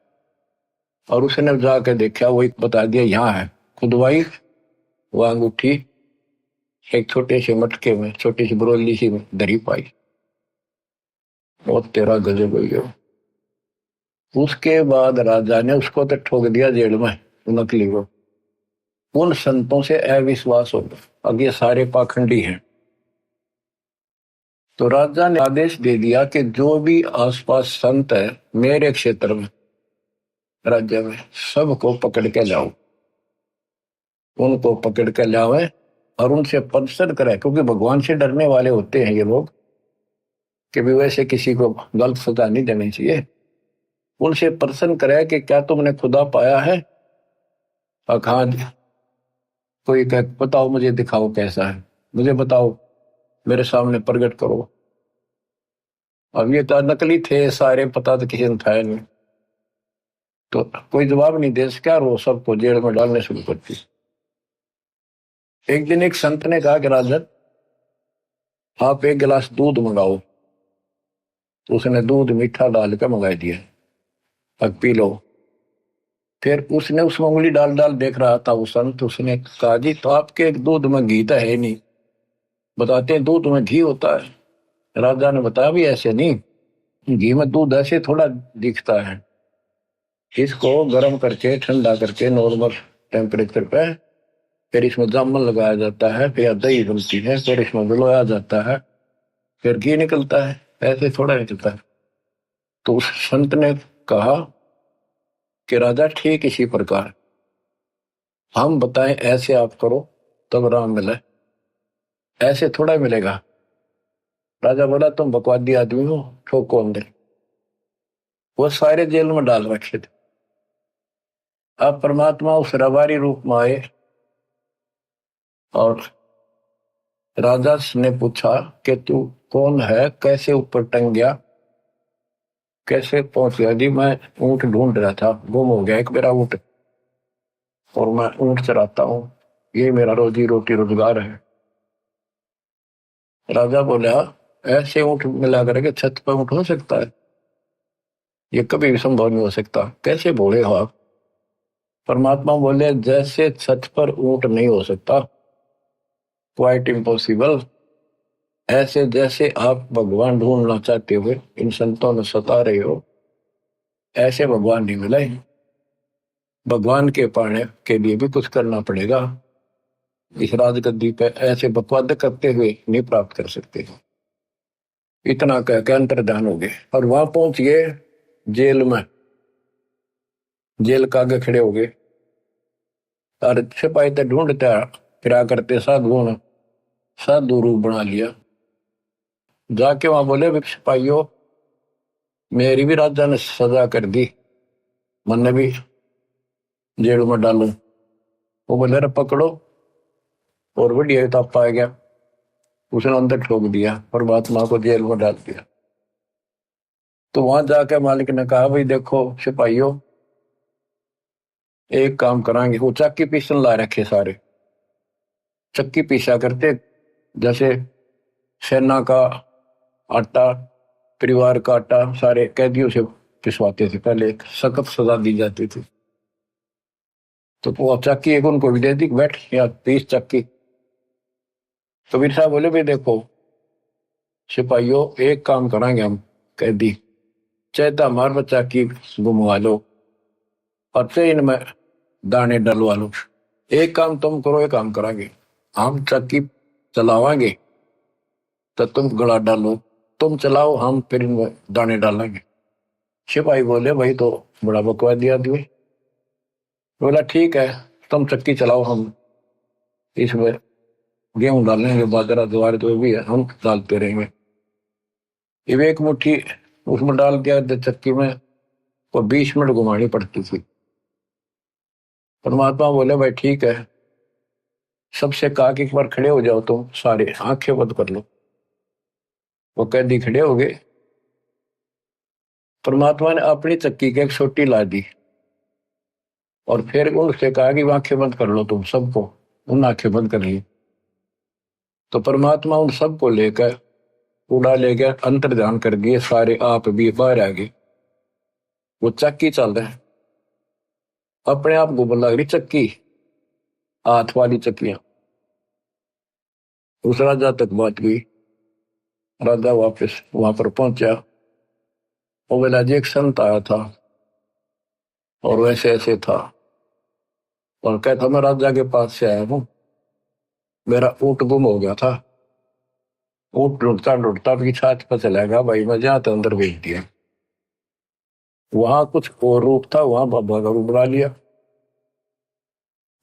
A: और उसने जाके देखा, वही बता दिया यहाँ है। खुदवाई वो अंगूठी एक छोटे से मटके में, छोटी सी बरोली सी में धरी पाई। और तेरा गजब हो गया। उसके बाद राजा ने उसको तो ठोक दिया जेल में, नकली को। उन संतों से अविश्वास हो गया, अब ये सारे पाखंडी हैं। तो राजा ने आदेश दे दिया कि जो भी आसपास संत है मेरे क्षेत्र में, राज्य में, सबको पकड़ के लाओ। उनको पकड़ के लावे और उनसे प्रदर्शन करे, क्योंकि भगवान से डरने वाले होते हैं ये लोग, कि भी वैसे किसी को गलत सजा नहीं देनी चाहिए। उनसे प्रश्न करे कि क्या तुमने खुदा पाया है? और हाँ, कोई कहे बताओ मुझे, दिखाओ कैसा है, मुझे बताओ, मेरे सामने प्रकट करो। अब ये तो नकली थे सारे, पता तो किसी ने था नहीं। तो कोई जवाब नहीं दे सका, वो सबको जेल में डालने शुरू कर दी। एक दिन एक संत ने कहा कि राजन आप एक गिलास दूध मंगाओ। तो उसने दूध मीठा डाल कर मंगा दिया, अब पी लो। फिर उसने उसमें उंगली डाल डाल देख रहा था वो संत। उसने कहा जी तो आपके दूध में घी तो है नहीं, बताते हैं दूध में घी होता है। राजा ने बताया भी ऐसे नहीं, घी में दूध ऐसे थोड़ा दिखता है। इसको गर्म करके ठंडा करके नॉर्मल टेम्परेचर पे, फिर इसमें जामुन लगाया जाता है, फिर दही बनती है, फिर इसमें मिलाया जाता है, फिर घी निकलता है, ऐसे थोड़ा निकलता है। तो उस संत ने कहा कि राजा ठीक इसी प्रकार हम बताएं ऐसे आप करो तब राम मिले, ऐसे थोड़ा मिलेगा। राजा बोला तुम बकवादी आदमी हो, ठोको अंदर। वो सारे जेल में डाल रखे थे। अब परमात्मा उस रबारी रूप में आए और राजा ने पूछा कि तू कौन है, कैसे ऊपर टंग गया, कैसे पहुंच गया? जी मैं ऊंट ढूंढ रहा था, गुम हो गया एक मेरा ऊंट, और मैं ऊंट चराता हूँ, ये मेरा रोजी रोटी रोजगार है। राजा बोला ऐसे ऊंट मिला करके छत पर ऊंट हो सकता है? ये कभी भी संभव नहीं हो सकता, कैसे बोले हो आप? परमात्मा बोले जैसे छत पर ऊंट नहीं हो सकता, क्वाइट इम्पॉसिबल, ऐसे जैसे आप भगवान ढूंढना चाहते हुए इन संतों में सता रहे हो, ऐसे भगवान नहीं मिले। भगवान के पाने के लिए भी कुछ करना पड़ेगा। इस राजगद्दी पे ऐसे बकवाद करते हुए नहीं प्राप्त कर सकते। इतना कह के अंतर्धान हो गए और वहां पहुंच गए जेल में। जेल के आगे खड़े हो गए और सिपाही तो ढूंढते फिरा करते साधुओं ने साधु रूप बना लिया। जाके वहां बोले सिपाहियों मेरी भी राजा ने सजा कर दी, मैंने भी जेल में डालू। वो बोले अरे पकड़ो, और बढ़िया ताप आ गया, उसने अंदर ठोक दिया, परमात्मा को जेल में डाल दिया। तो वहां जाके मालिक ने कहा भाई देखो सिपाहियों एक काम करांगे। वो चक्की पीसन ला रखे सारे, चक्की पीसा करते, जैसे सेना का आटा, परिवार का आटा सारे कैदियों से पिसवाते थे। पहले एक सख्त सजा दी जाती थी। तो वो चक्की एक उनको भी दे दी, बैठ या 30 चक्की। कबीर साहब बोले भाई देखो सिपाहियों एक काम करांगे हम कैदी, चाहे तो हमारे बच्चा की गुमवा लो और चाहे इनमें दाने डलवा लो। एक काम तुम करो, एक काम करांगे, हम चक्की चलावांगे तो तुम गला डालो, तुम चलाओ हम फिर इनमें दाने डालेंगे। सिपाही बोले भाई तो बड़ा बकवादी आदमी, बोला ठीक है, तुम चक्की चलाओ, हम इसमें गेहूं डालेंगे, बाजरा ज्वार जो भी है हम डालते रहेंगे। ये एक मुट्ठी उसमें डाल दिया चक्की में, और 20 मिनट घुमानी पड़ती थी। परमात्मा बोले भाई ठीक है, सबसे कहा कि एक बार खड़े हो जाओ, तुम सारे आंखें बंद कर लो। वो कैदी खड़े हो गए। परमात्मा ने अपनी चक्की की एक सोटी ला दी और फिर उनसे कहा कि आंखें बंद कर लो तुम सबको। उन आंखें बंद कर ली। तो परमात्मा उन सबको लेकर उड़ा ले गया, अंतर ध्यान कर दिए, सारे आप भी बाहर आ गए। वो चक्की चल रहा है, अपने आप घूमने लग रही चक्की, हाथ वाली चक्कियां। उस राजा तक बात गई। राजा वापस वहां पर पहुंचा। वो बोला जी एक संत आया था और वैसे ऐसे था, और कहता मैं राजा के पास से आया हूँ, मेरा ऊँट गुम हो गया था। ऊँट ढूंढता ढूंढता अपनी छात पर चला गया, भाई मैं जहाँ तो अंदर भेज दिया। वहां कुछ और रूप था, वहां बाबा का रूप बना लिया।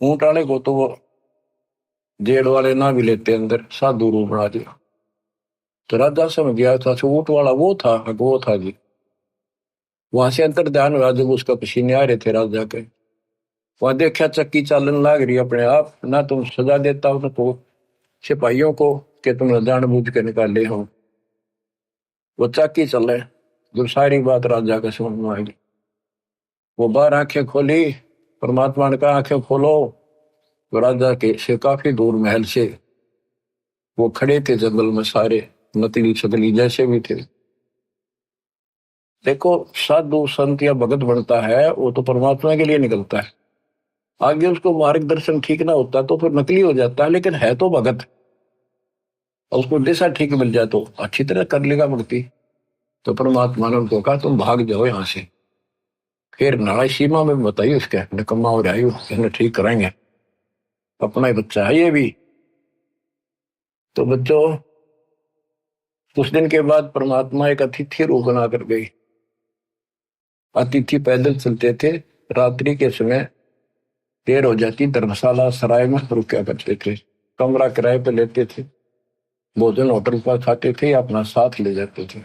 A: ऊँट वाले को तो वो जेल वाले ना भी लेते, अंदर साधु रूप बना दिया। तो राजा समझ गया था ऊँट वाला वो था जी। वहां से अंतर ध्यान हुआ, जब उसका पसीने आ रहे थे राजा के, वहां देखा चक्की चालन लाग रही अपने आप, ना तुम सजा देता हो तो सिपाहियों को कि तुम जानबूझ के निकाले हो। वो चक्की चले, जो सारी बात राजा के समझ में आई। वो बाहर आंखें खोली, परमात्मा ने कहा आंखें खोलो। तो राजा के से काफी दूर महल से वो खड़े थे जंगल में, सारे नकली शकली जैसे भी थे। देखो, साधु संत या भगत बनता है वो तो परमात्मा के लिए निकलता है। आगे उसको मार्गदर्शन ठीक ना होता तो फिर नकली हो जाता है, लेकिन है तो भगत। और उसको दिशा ठीक मिल जाए तो अच्छी तरह कर लेगा भक्ति। तो परमात्मा ने उनको कहा तुम भाग जाओ यहाँ से। फिर नाराय सीमा में बताइए उसके निकम्मा हो जाइए, इन्हें ठीक कराएंगे, अपना ही बच्चा है ये भी। तो बच्चों, कुछ दिन के बाद परमात्मा एक अतिथि रूप बना कर गई। अतिथि पैदल चलते थे, रात्रि के समय देर हो जाती, धर्मशाला सराय में रुका करते थे, कमरा किराए पे लेते थे, भोजन होटल पर खाते थे या अपना साथ ले जाते थे।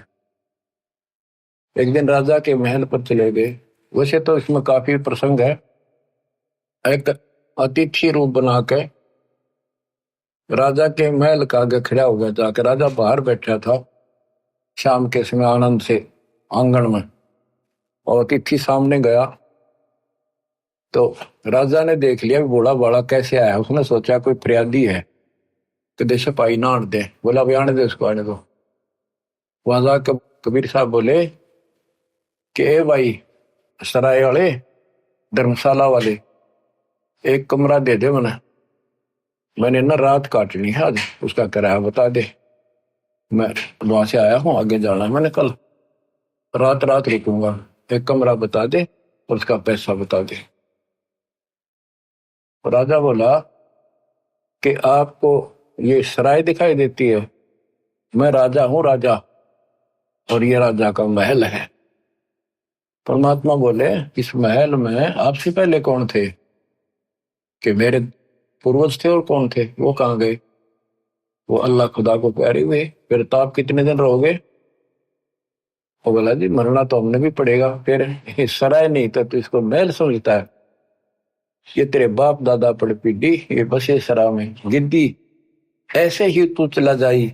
A: एक दिन राजा के महल पर चले गए। वैसे तो इसमें काफी प्रसंग है। एक अतिथि रूप बना के राजा के महल का आगे खड़ा हो गया, जाकर राजा बाहर बैठा था शाम के समय आनंद से आंगन में, और अतिथि सामने गया तो राजा ने देख लिया बूढ़ा बाड़ा कैसे आया। उसने सोचा कोई फरियादी है, कदे सिपाही ना आने दे। बोला भाई आने दे उसको, आने दो। वहां जाकर कबीर साहब बोले कि ए भाई सराय वाले, धर्मशाला वाले, एक कमरा दे दे मैंने ना रात काटनी है आज, उसका किराया बता दे। मैं वहां से आया हूँ, आगे जाना है मैंने, कल रात रात रुकूंगा, एक कमरा बता दे और उसका पैसा बता दे। राजा बोला कि आपको ये सराय दिखाई देती है, मैं राजा हूँ राजा, और ये राजा का महल है। परमात्मा बोले इस महल में आपसे पहले कौन थे? कि मेरे पूर्वज थे। और कौन थे? वो कहाँ गए? वो अल्लाह खुदा को प्यारे हुए। फिर तो आप कितने दिन रहोगे? वो बोला जी मरना तो हमने भी पड़ेगा। फिर सराय नहीं था तो इसको महल समझता है? ये तेरे बाप दादा पड़ पीढ़ी ये बसे सरा में गिद्दी, ऐसे ही तू चला जाई,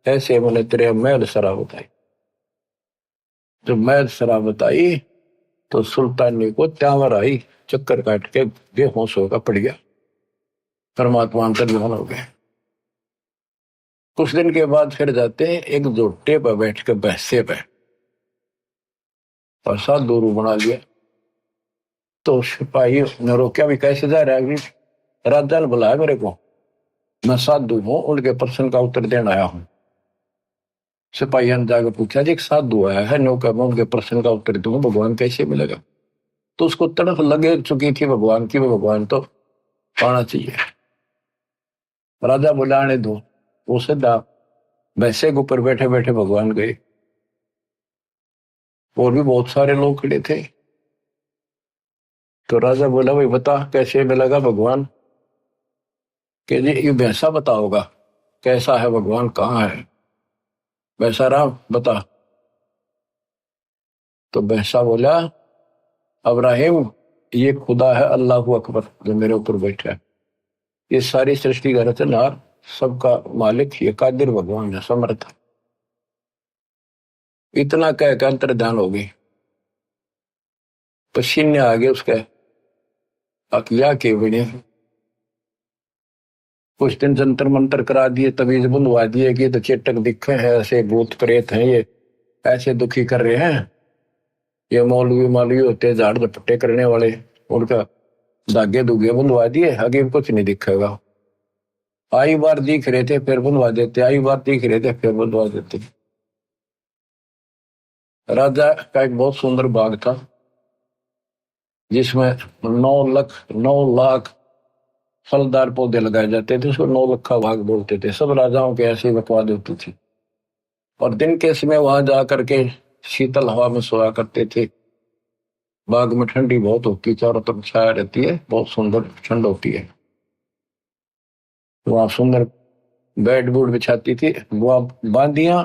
A: ऐसे मैंने तेरे महल सरा बताई। जब महल सरा बताई तो सुल्तानी को त्यावर आई, चक्कर काट के बेहोश होकर पड़ गया। परमात्मा अंतर्ध्यान हो गए। कुछ दिन के बाद फिर जाते हैं एक जोटे पर बैठ के बहसे पे, और साधु रूप बना लिया। तो सिपाही ने रोका भी कैसे जा रहा है? राजा ने बुलाया मेरे को, मैं साधु हूँ, उनके प्रश्न का उत्तर देने आया हूँ। सिपाही ने जाकर पूछा जी एक साधु आया है, नौका मैं उनके प्रश्न का उत्तर दूंगा, भगवान कैसे मिलेगा? तो उसको तड़फ लगे चुकी थी भगवान की, भगवान तो पाना चाहिए। राजा बुलाने दो। वो सीधा वैसे के ऊपर बैठे बैठे भगवान गए। और भी बहुत सारे लोग खड़े थे। तो राजा बोला भाई बता कैसे मिलेगा भगवान। कि जी ये वैसा बताओगा कैसा है भगवान, कहाँ है वैसा राम बता। तो वैसा बोला अब्राहिम ये खुदा है अल्लाह अकबर जो मेरे ऊपर बैठा है, ये सारी सृष्टि का रचनहार सबका मालिक ये कादिर भगवान है समर्थ। इतना कह के अंतर्ध्यान हो गई, पसीने आ गए उसके अकिया के बने। कुछ दिन जंतर मंतर करा दिए, तवीज बुलवा दिए कि तो चेटक दिखे हैं, ऐसे भूत प्रेत हैं, ये ऐसे दुखी कर रहे हैं, ये मौलवी मालवी होते हैं झाड़ झपट्टे करने वाले, उनका धागे धुगे बुलवा दिए, आगे कुछ नहीं दिखेगा। आई बार दिख रहे थे फिर बुलवा देते, आई बार दिख रहे थे फिर बुलवा देते। राजा का एक बहुत सुंदर बाग था जिसमें 9 लाख फलदार पौधे लगाए जाते थे, उसको 9 लखा बाग बोलते थे। सब राजाओं के ऐसी बकवाद होती थी और दिन के समय वहां जाकर के शीतल हवा में सोया करते थे। बाग में ठंडी बहुत होती, चारों तरफ छाया रहती है, बहुत सुंदर ठंड होती है। वहां सुंदर बेड बूड बिछाती थी। वहां बांदियां,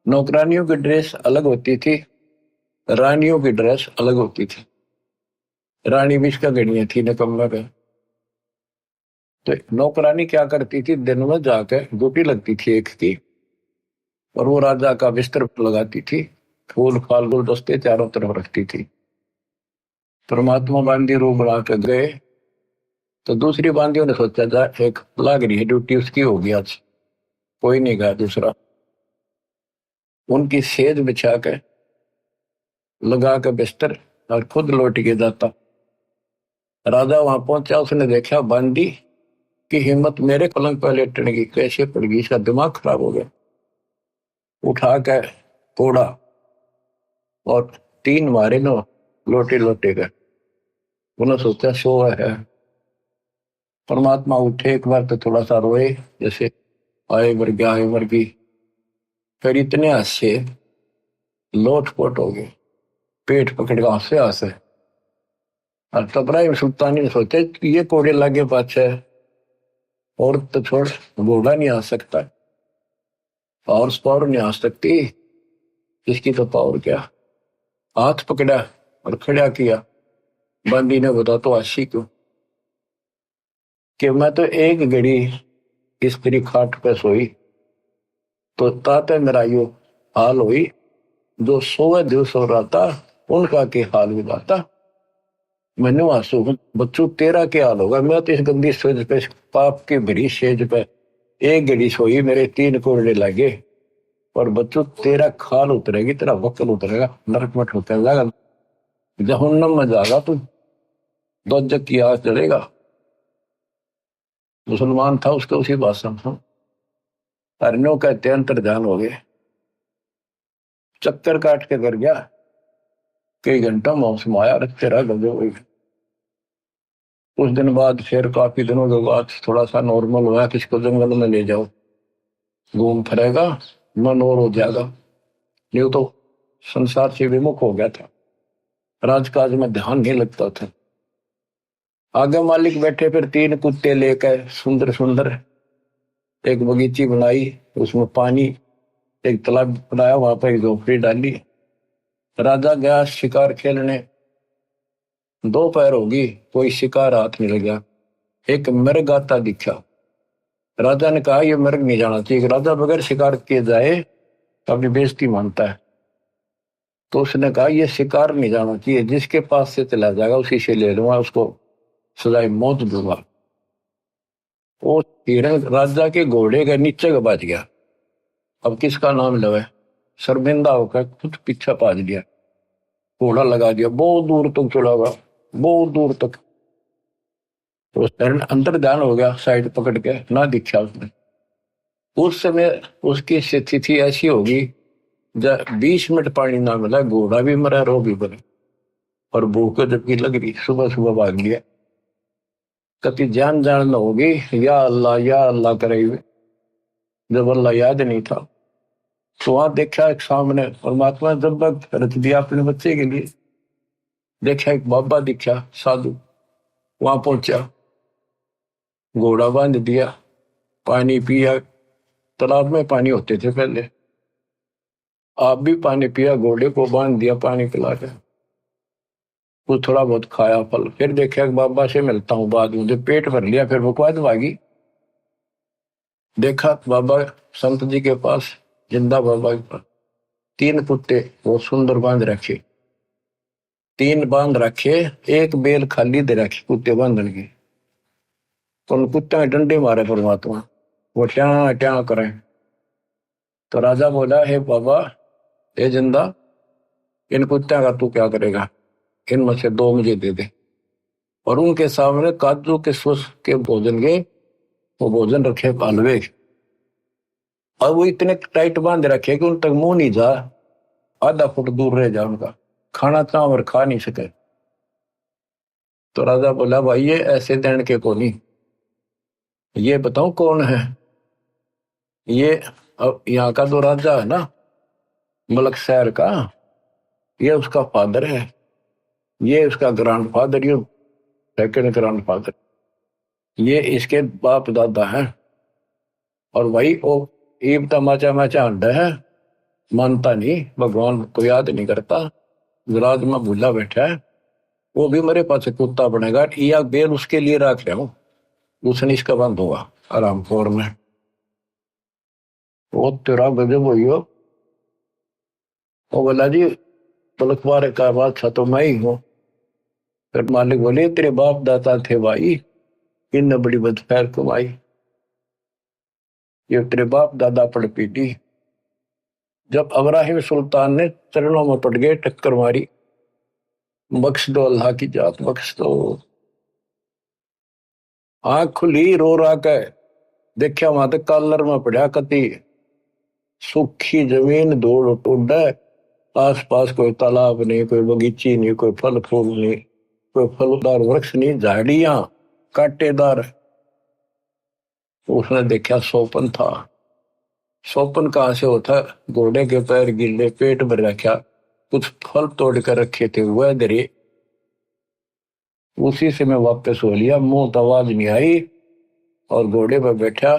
A: नौकरानियों की ड्रेस अलग होती थी, रानियों की ड्रेस अलग होती थी। रानी बीच का गणिया थी निकम्मा का। तो नौकरानी क्या करती थी, दिन में जाकर ड्यूटी लगती थी एक की, और वो राजा का बिस्तर लगाती थी, फूल फाल गुलदस्ते चारों तरफ रखती थी। परमात्मा बांदी रूप बना के गए तो दूसरी बांदियों ने सोचा जा एक लाग रही है ड्यूटी उसकी होगी आज, कोई नहीं गया दूसरा। उनकी सेज बिछा के लगा के बिस्तर और खुद लौट के जाता। राजा वहां पहुंचा, उसने देखा बांदी की हिम्मत मेरे पलंग पर लेटने की कैसे पड़ गई, इसका दिमाग खराब हो गया। उठा के तोड़ा और 3 मारे नो लोटे लोटे गए। उन्होंने सोचा सो है। परमात्मा उठे एक बार तो थोड़ा सा रोए, जैसे आए मर गया आए मर गई, फिर इतने हंसे लोटपोट हो गए, पेट पकड़ के हंसे हंसे। और तबराइम सुल्तानी ने सोचे ये कोड़े लागे पाछे, और तो छोड़ घोड़ा नहीं आ सकता, हॉर्स पावर नहीं आ सकती, इसकी तो पावर क्या। हाथ पकड़ा और खड़ा किया। बंदी ने बता तो आशी क्यों कि मैं तो एक घड़ी स्त्री खाट पे सोई तो ताते मेरा यो हाल हुई, जो 100 दिवस हो रहा था उनका के हाल भी बाता। मैंने आंसू बच्चों तेरा क्या हाल होगा, मैं तो इस गंदी सेज पे पाप की भरी सेज पे एक घड़ी सोई, मेरे 3 कोड़े लगे, और बच्चों तेरा खाल उतरेगी, तेरा वक्ल उतरेगा, नरक में ठोकर जाएगा, जहन्नम में जाएगा तू, दोजक की आग जलेगा। मुसलमान था उसके उसी भाषण में अरण्यों कहते अंतर्ध्यान हो गए, चक्कर काट के कर गया, कई घंटा मौसम आया रखते रहा गजे हुए। कुछ दिन बाद फिर काफी दिनों के बाद थोड़ा सा नॉर्मल हुआ, किसको जंगल में ले जाओ घूम फिरेगा मन और हो जाएगा, नहीं तो संसार से विमुख हो गया था, राजकाज में ध्यान नहीं लगता था। आगे मालिक बैठे, फिर 3 कुत्ते लेकर सुंदर सुंदर एक बगीची बनाई, उसमें पानी एक तालाब बनाया, वहां पर एक झोपड़ी डाली। राजा गया शिकार खेलने, दोपहर होगी कोई शिकार हाथ नहीं लगा। एक मृग आता दिखा, राजा ने कहा यह मृग नहीं जाना चाहिए, राजा बगैर शिकार किए जाए तो अपनी बेइज्जती मानता है। तो उसने कहा यह शिकार नहीं जाना चाहिए, जिसके पास से चला जाएगा उसी से ले लूंगा, उसको सजाए मौत दूंगा। वो हिरण राजा के घोड़े के नीचे का बच गया। अब किसका नाम लवे, शर्मिंदा होकर खुद पीछा पाज लिया, घोड़ा लगा दिया, बहुत दूर तक चला गया, बहुत दूर तक। तो हिरण अंदर ध्यान हो गया, साइड पकड़ के ना दिखा उसने। उस समय उसकी स्थिति ऐसी होगी जब 20 मिनट पानी ना मिला, घोड़ा भी मरा रो भी मरा, और भूख जबकि लग रही, सुबह सुबह भाग लिया। कति जान जान न होगी या अल्लाह करे हुए, जब अल्लाह याद नहीं था। तो वहां देखा एक सामने परमात्मा जब रच दिया अपने बच्चे के लिए, देखा एक बाबा दिखा साधु, वहां पहुंचा, घोड़ा बांध दिया, पानी पिया। तालाब में पानी होते थे पहले, आप भी पानी पिया, घोड़े को बांध दिया, पानी पिला के कुछ थोड़ा बहुत खाया फल। फिर देखा बाबा से मिलता हूँ बाद में, जब पेट भर लिया फिर बकवाद भागी। देखा बाबा संत जी के पास, जिंदा बाबा के पास 3 कुत्ते वो सुंदर बांध रखे, 3 बांध रखे, एक बेल खाली दे रखी कुत्ते बांधने की। उन कुत्ते में डंडे मारे परमात्मा, वो ट्या ट्या करें। तो राजा बोला, हे बाबा, हे जिंदा, इन कुत्ते का तू क्या करेगा, इनमें से 2 मुझे दे दे। और उनके सामने काजू के सुस के भोजन के वो भोजन रखे हलवे, और वो इतने टाइट बांध रखे कि उन तक मुंह नहीं जा, आधा फुट दूर रह जा उनका, खाना चावर खा नहीं सके। तो राजा बोला, भाई ये ऐसे देने के को नहीं, ये बताओ कौन है ये। अब यहाँ का जो राजा है ना मलक शहर का, ये उसका फादर है, ये उसका ग्रैंड फादर, ये सेकंड ग्रैंड फादर, ये इसके बाप दादा है। और वही वो ईब तमाचा माचा अंडा है, मानता नहीं, भगवान को याद नहीं करता, विराज में भूला बैठा है। वो भी मेरे पास कुत्ता बनेगा, या बेल उसके लिए रख रहा हूं, उसने इसका बंद होगा आराम खोर में। वो तेरा गजब हुई हो। वो बोला, जी पलखवार का बादशाह तो मैं ही हूँ। फिर मालिक बोले, तेरे बाप दादा थे भाई, इन बड़ी बदखैर कमाई, ये तेरे बाप दादा पड़ पीटी। जब अब्राहिम सुल्तान ने चरणों में पड़ गए, टक्कर मारी, बख्श दो अल्लाह की जात बख्श दो। आंख खुली, रो रहा के देखा वहां तक कॉलर में पड़ा कति सूखी जमीन, धूल उड़, आस पास कोई तालाब नहीं, कोई बगीची नहीं, कोई फल फूल नहीं, कोई फलदार वृक्ष नहीं, झाड़ियां कांटेदार। उसने देखा सोपन था। सोपन कहां से होता, घोड़े के पैर गिले, पेट भर रखा, कुछ फल तोड़ कर रखे थे वह दरे, उसी से मैं वापस हो लिया, मुंह तो आवाज नहीं आई, और घोड़े पर बैठा,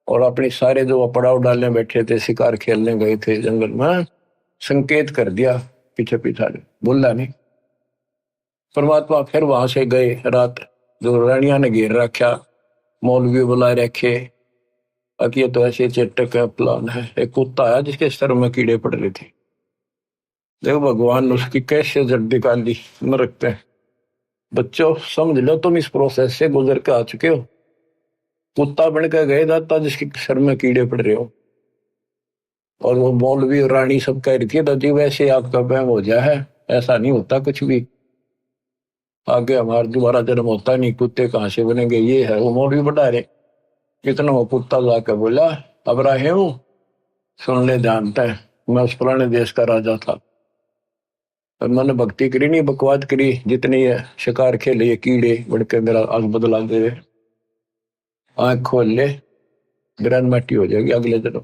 A: और अपने सारे जो पड़ाव डालने बैठे थे, शिकार खेलने गए थे जंगल में, संकेत कर दिया पीछे पीछा, बोला नहीं। परमात्मा फिर वहां से गए, रात जो रानिया ने घेर रखा, मौलवी बुलाए रखे, अब ये तो ऐसे चेटक का प्लान है। एक कुत्ता है जिसके सर में कीड़े पड़ रहे थे, देखो भगवान ने उसकी कैसे जड़ निकाली नरक पे। बच्चों समझ लो, तुम इस प्रोसेस से गुजर के आ चुके हो, कुत्ता बन के गए दाता जिसके सर में कीड़े पड़ रहे हो, और वो मौलवी और रानी सब कह रही थी, दादी वैसे आपका बहम हो गया है, ऐसा नहीं होता कुछ भी, आगे हमारा दोबारा जन्म होता नहीं, कुत्ते कहां से बनेंगे, ये है। वो मौलवी बढ़ा रहे, कितना वो कुत्ता जाकर बोला, अब्राहिम सुन ले, जानता है मैं उस पुराने देश का राजा था, और मैंने भक्ति करी नहीं, बकवाद करी, जितनी है शिकार खेले, ये कीड़े बढ़ के मेरा आग बदला दे, आंख खोल ले, ग्रैंड मट्टी हो जाएगी अगले दिन।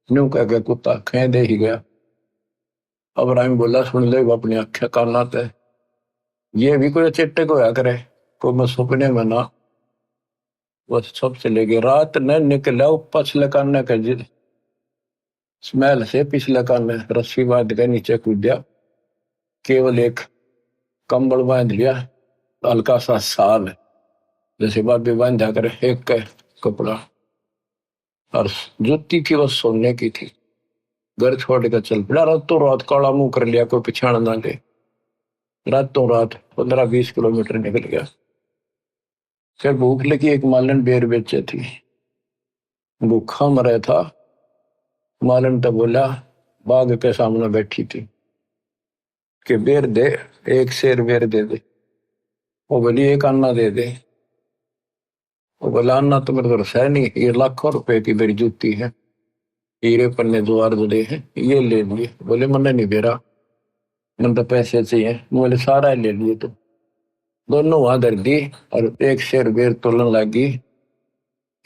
A: न्यू कह के कुत्ता खे दे ही गया। अब्राहिम बोला, सुन ले अपनी आंखें काना ते, ये भी कोई चेट्टे को होया करे, को मैं सपने में ना, बस सब चले गए। रात न निकला पछले कान का स्मेल से, पिछले कान रस्सी बांध के नीचे कूद दिया, केवल एक कंबल बांध लिया, हल्का सा साल जैसे बाबी बांधा करे, एक का कपड़ा, और जुत्ती की बस सोने की थी। घर छोड़ कर चल पड़ा, रातों रात काला मुंह कर लिया, कोई पिछाड़ ना ले, रातों रात 15-20 किलोमीटर निकल गया। फिर भूख लगी, एक मालन बेर बेचे थी, भूखा मरा था। मालन तो बोला, बाग के सामने बैठी थी कि बेर दे, एक शेर बेर दे दे। वो बोली, एक अन्ना दे दे। वो बोला, अन्ना तो मेरे घर है नहीं, ये लाखों रुपए की मेरी जूती है, हीरे पन्ने द्वार जुड़े हैं, ये ले लिए। बोले, मैंने नहीं दे रहा, मैंने तो पैसे चाहिए। बोले, सारा ले लिए। तो दोनों वहां धर दी, और एक शेर बेर तोलन लगी,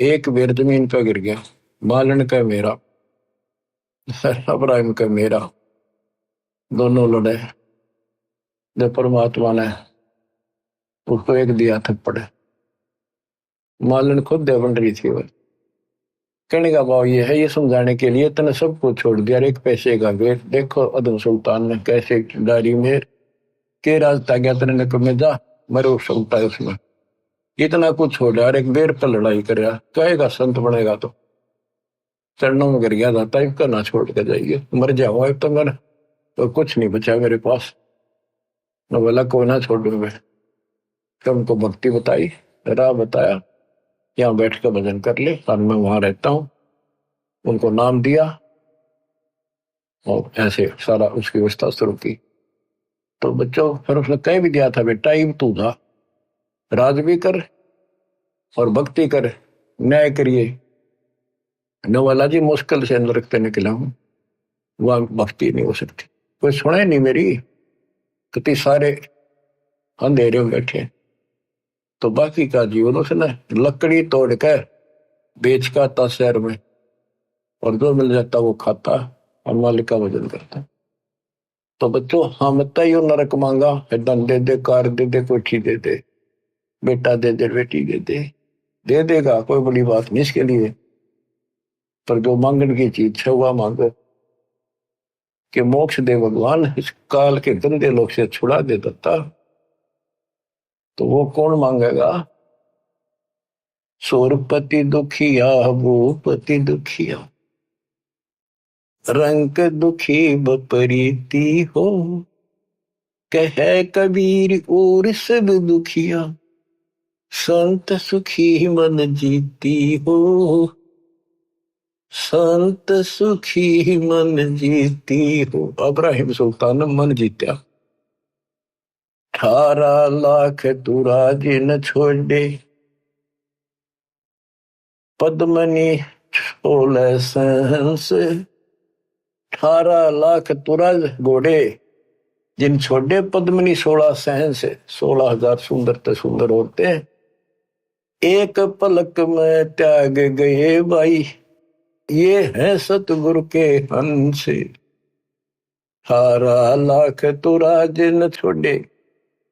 A: एक बेर जमीन पे गिर गया, मालन का मेरा, अब्राहिम का मेरा, दोनों लड़े। जब परमात्मा ने उसको एक दिया थप्पड़, मालन खुद दे बन रही थी वो। कहने का भाव ये है, ये समझाने के लिए तने सब कुछ छोड़ दिया, एक पैसे का वेट। देखो अदम सुल्तान ने कैसे डायरी में के रास्ता गया तेरे ने कमे जा मरो सकता है उसमें, इतना कुछ छोड़ यार, एक बेर पर लड़ाई कर रहा, कहेगा संत बनेगा तो चरणों में गिर गया था, टाइप का ना छोड़ के जाइए, मर जाओ अब तो मेरा तो कुछ नहीं बचा मेरे पास, न बोला को ना छोड़ू मैं। तो उनको भक्ति बताई, राह बताया, यहाँ बैठ कर भजन कर ले, और मैं वहां रहता हूँ, उनको नाम दिया और ऐसे सारा उसकी व्यवस्था शुरू की। तो बच्चों फिर उसने कह भी दिया था, बेटा टाइम तू था, राज भी कर और भक्ति कर, न्याय करिए। नवाला जी मुश्किल से नरक से निकला हूं, वहां भक्ति नहीं हो सकती, कोई सुने नहीं मेरी, कितने सारे अंधेरे में बैठे। तो बाकी का जीवन उसने लकड़ी तोड़ कर बेच का आता शहर में, और जो मिल जाता वो खाता और मालिक का भजन करता। तो बच्चों हम यो नरक मांगा, धन दे दे, कार दे दे, कोठी दे दे, बेटा दे दे, बेटी दे देगा, कोई बड़ी बात नहीं इसके लिए। पर जो मांगने की चीज है वह मांगो कि मोक्ष दे भगवान, इस काल के गंदे लोग से छुड़ा दे दत्ता। तो वो कौन मांगेगा? सोरपति दुखिया, भूपति दुखिया, रंग दुखी बपरीती हो, कहे कबीर और सब दुखिया, संत सुखी मन जीती हो, संत सुखी मन जीती हो। इब्राहिम सुल्तान ने मन जीत्या, 18 लाख तुराज न छोड़े, पद्मनी 16 सहंस, 18 लाख तुराज घोड़े जिन छोड़े, पद्मनी 16 सहंस, 16,000 सुंदर ते सुंदर औरतें एक पलक में त्याग गए भाई, ये है सतगुरु के हंस। 18 लाख तुराज न छोड़े,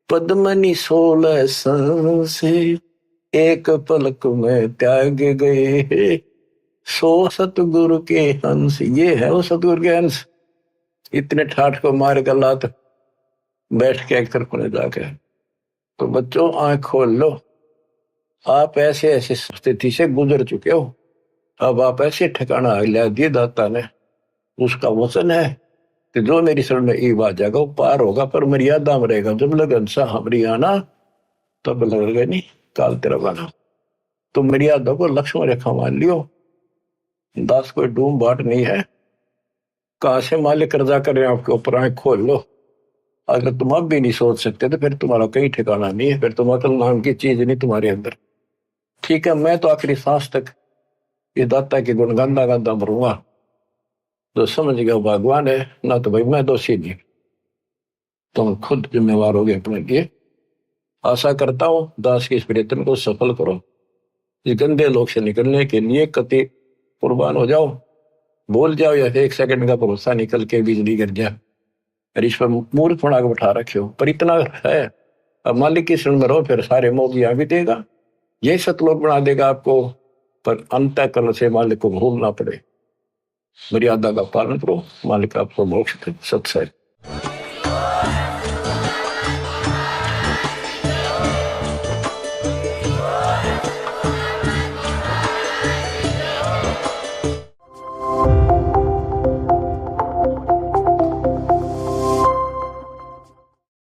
A: पद्मनी 16 सहंस, एक पलक में त्याग गए, सो सतगुरु के हंस। ये है वो सतगुरु के हंस। इतने ठाठ को मार कर लात बैठ के एक तरफ ने जाके। तो बच्चों आंख खोल लो, आप ऐसे ऐसे स्थिति से गुजर चुके हो, अब आप ऐसे ठिकाना लिया दिए दाता ने। उसका वचन है कि जो मेरी शरण में ई आ जाएगा वो पार होगा, पर मर्यादा में रहेगा। जब लगन सा हमारी आना तब लगेगा नहीं काल तेरा बना। तो मर्यादा को लक्ष्मण रेखा मान लियो, दास कोई डूम बाट नहीं है। कहां से मालिक कर्जा कर रहे हैं आपके ऊपर, आंख खोल लो। अगर तुम अब भी नहीं सोच सकते तो फिर तुम्हारा कहीं ठिकाना नहीं है, फिर तुम अकल नाम की चीज नहीं तुम्हारे अंदर। ठीक है, मैं तो आखिरी सांस तक ये दाता के गुण गांदा गांदा मरूंगा। तो समझ गया भगवान है ना, तो भाई मैं दोषी नहीं, तुम खुद जिम्मेवार हो गए अपने लिए। आशा करता हूं दास की इस प्रयत्न को सफल करो, इस गंदे लोग से निकलने के लिए कति कुर्बान हो जाओ। बोल जाओ या एक सेकंड का भरोसा निकल के बिजली गिर जाए, और इस पर मूर्ख बना के बैठा रखे हो। पर इतना है, अब मालिक की शरण में रहो, फिर सारे मोगिया भी देगा, यही सतलोक बना देगा आपको। पर अंतःकरण से मालिक को भूलना पड़े, मर्यादा का पालन करो, मालिक आपको मोक्ष दे। सत्संग।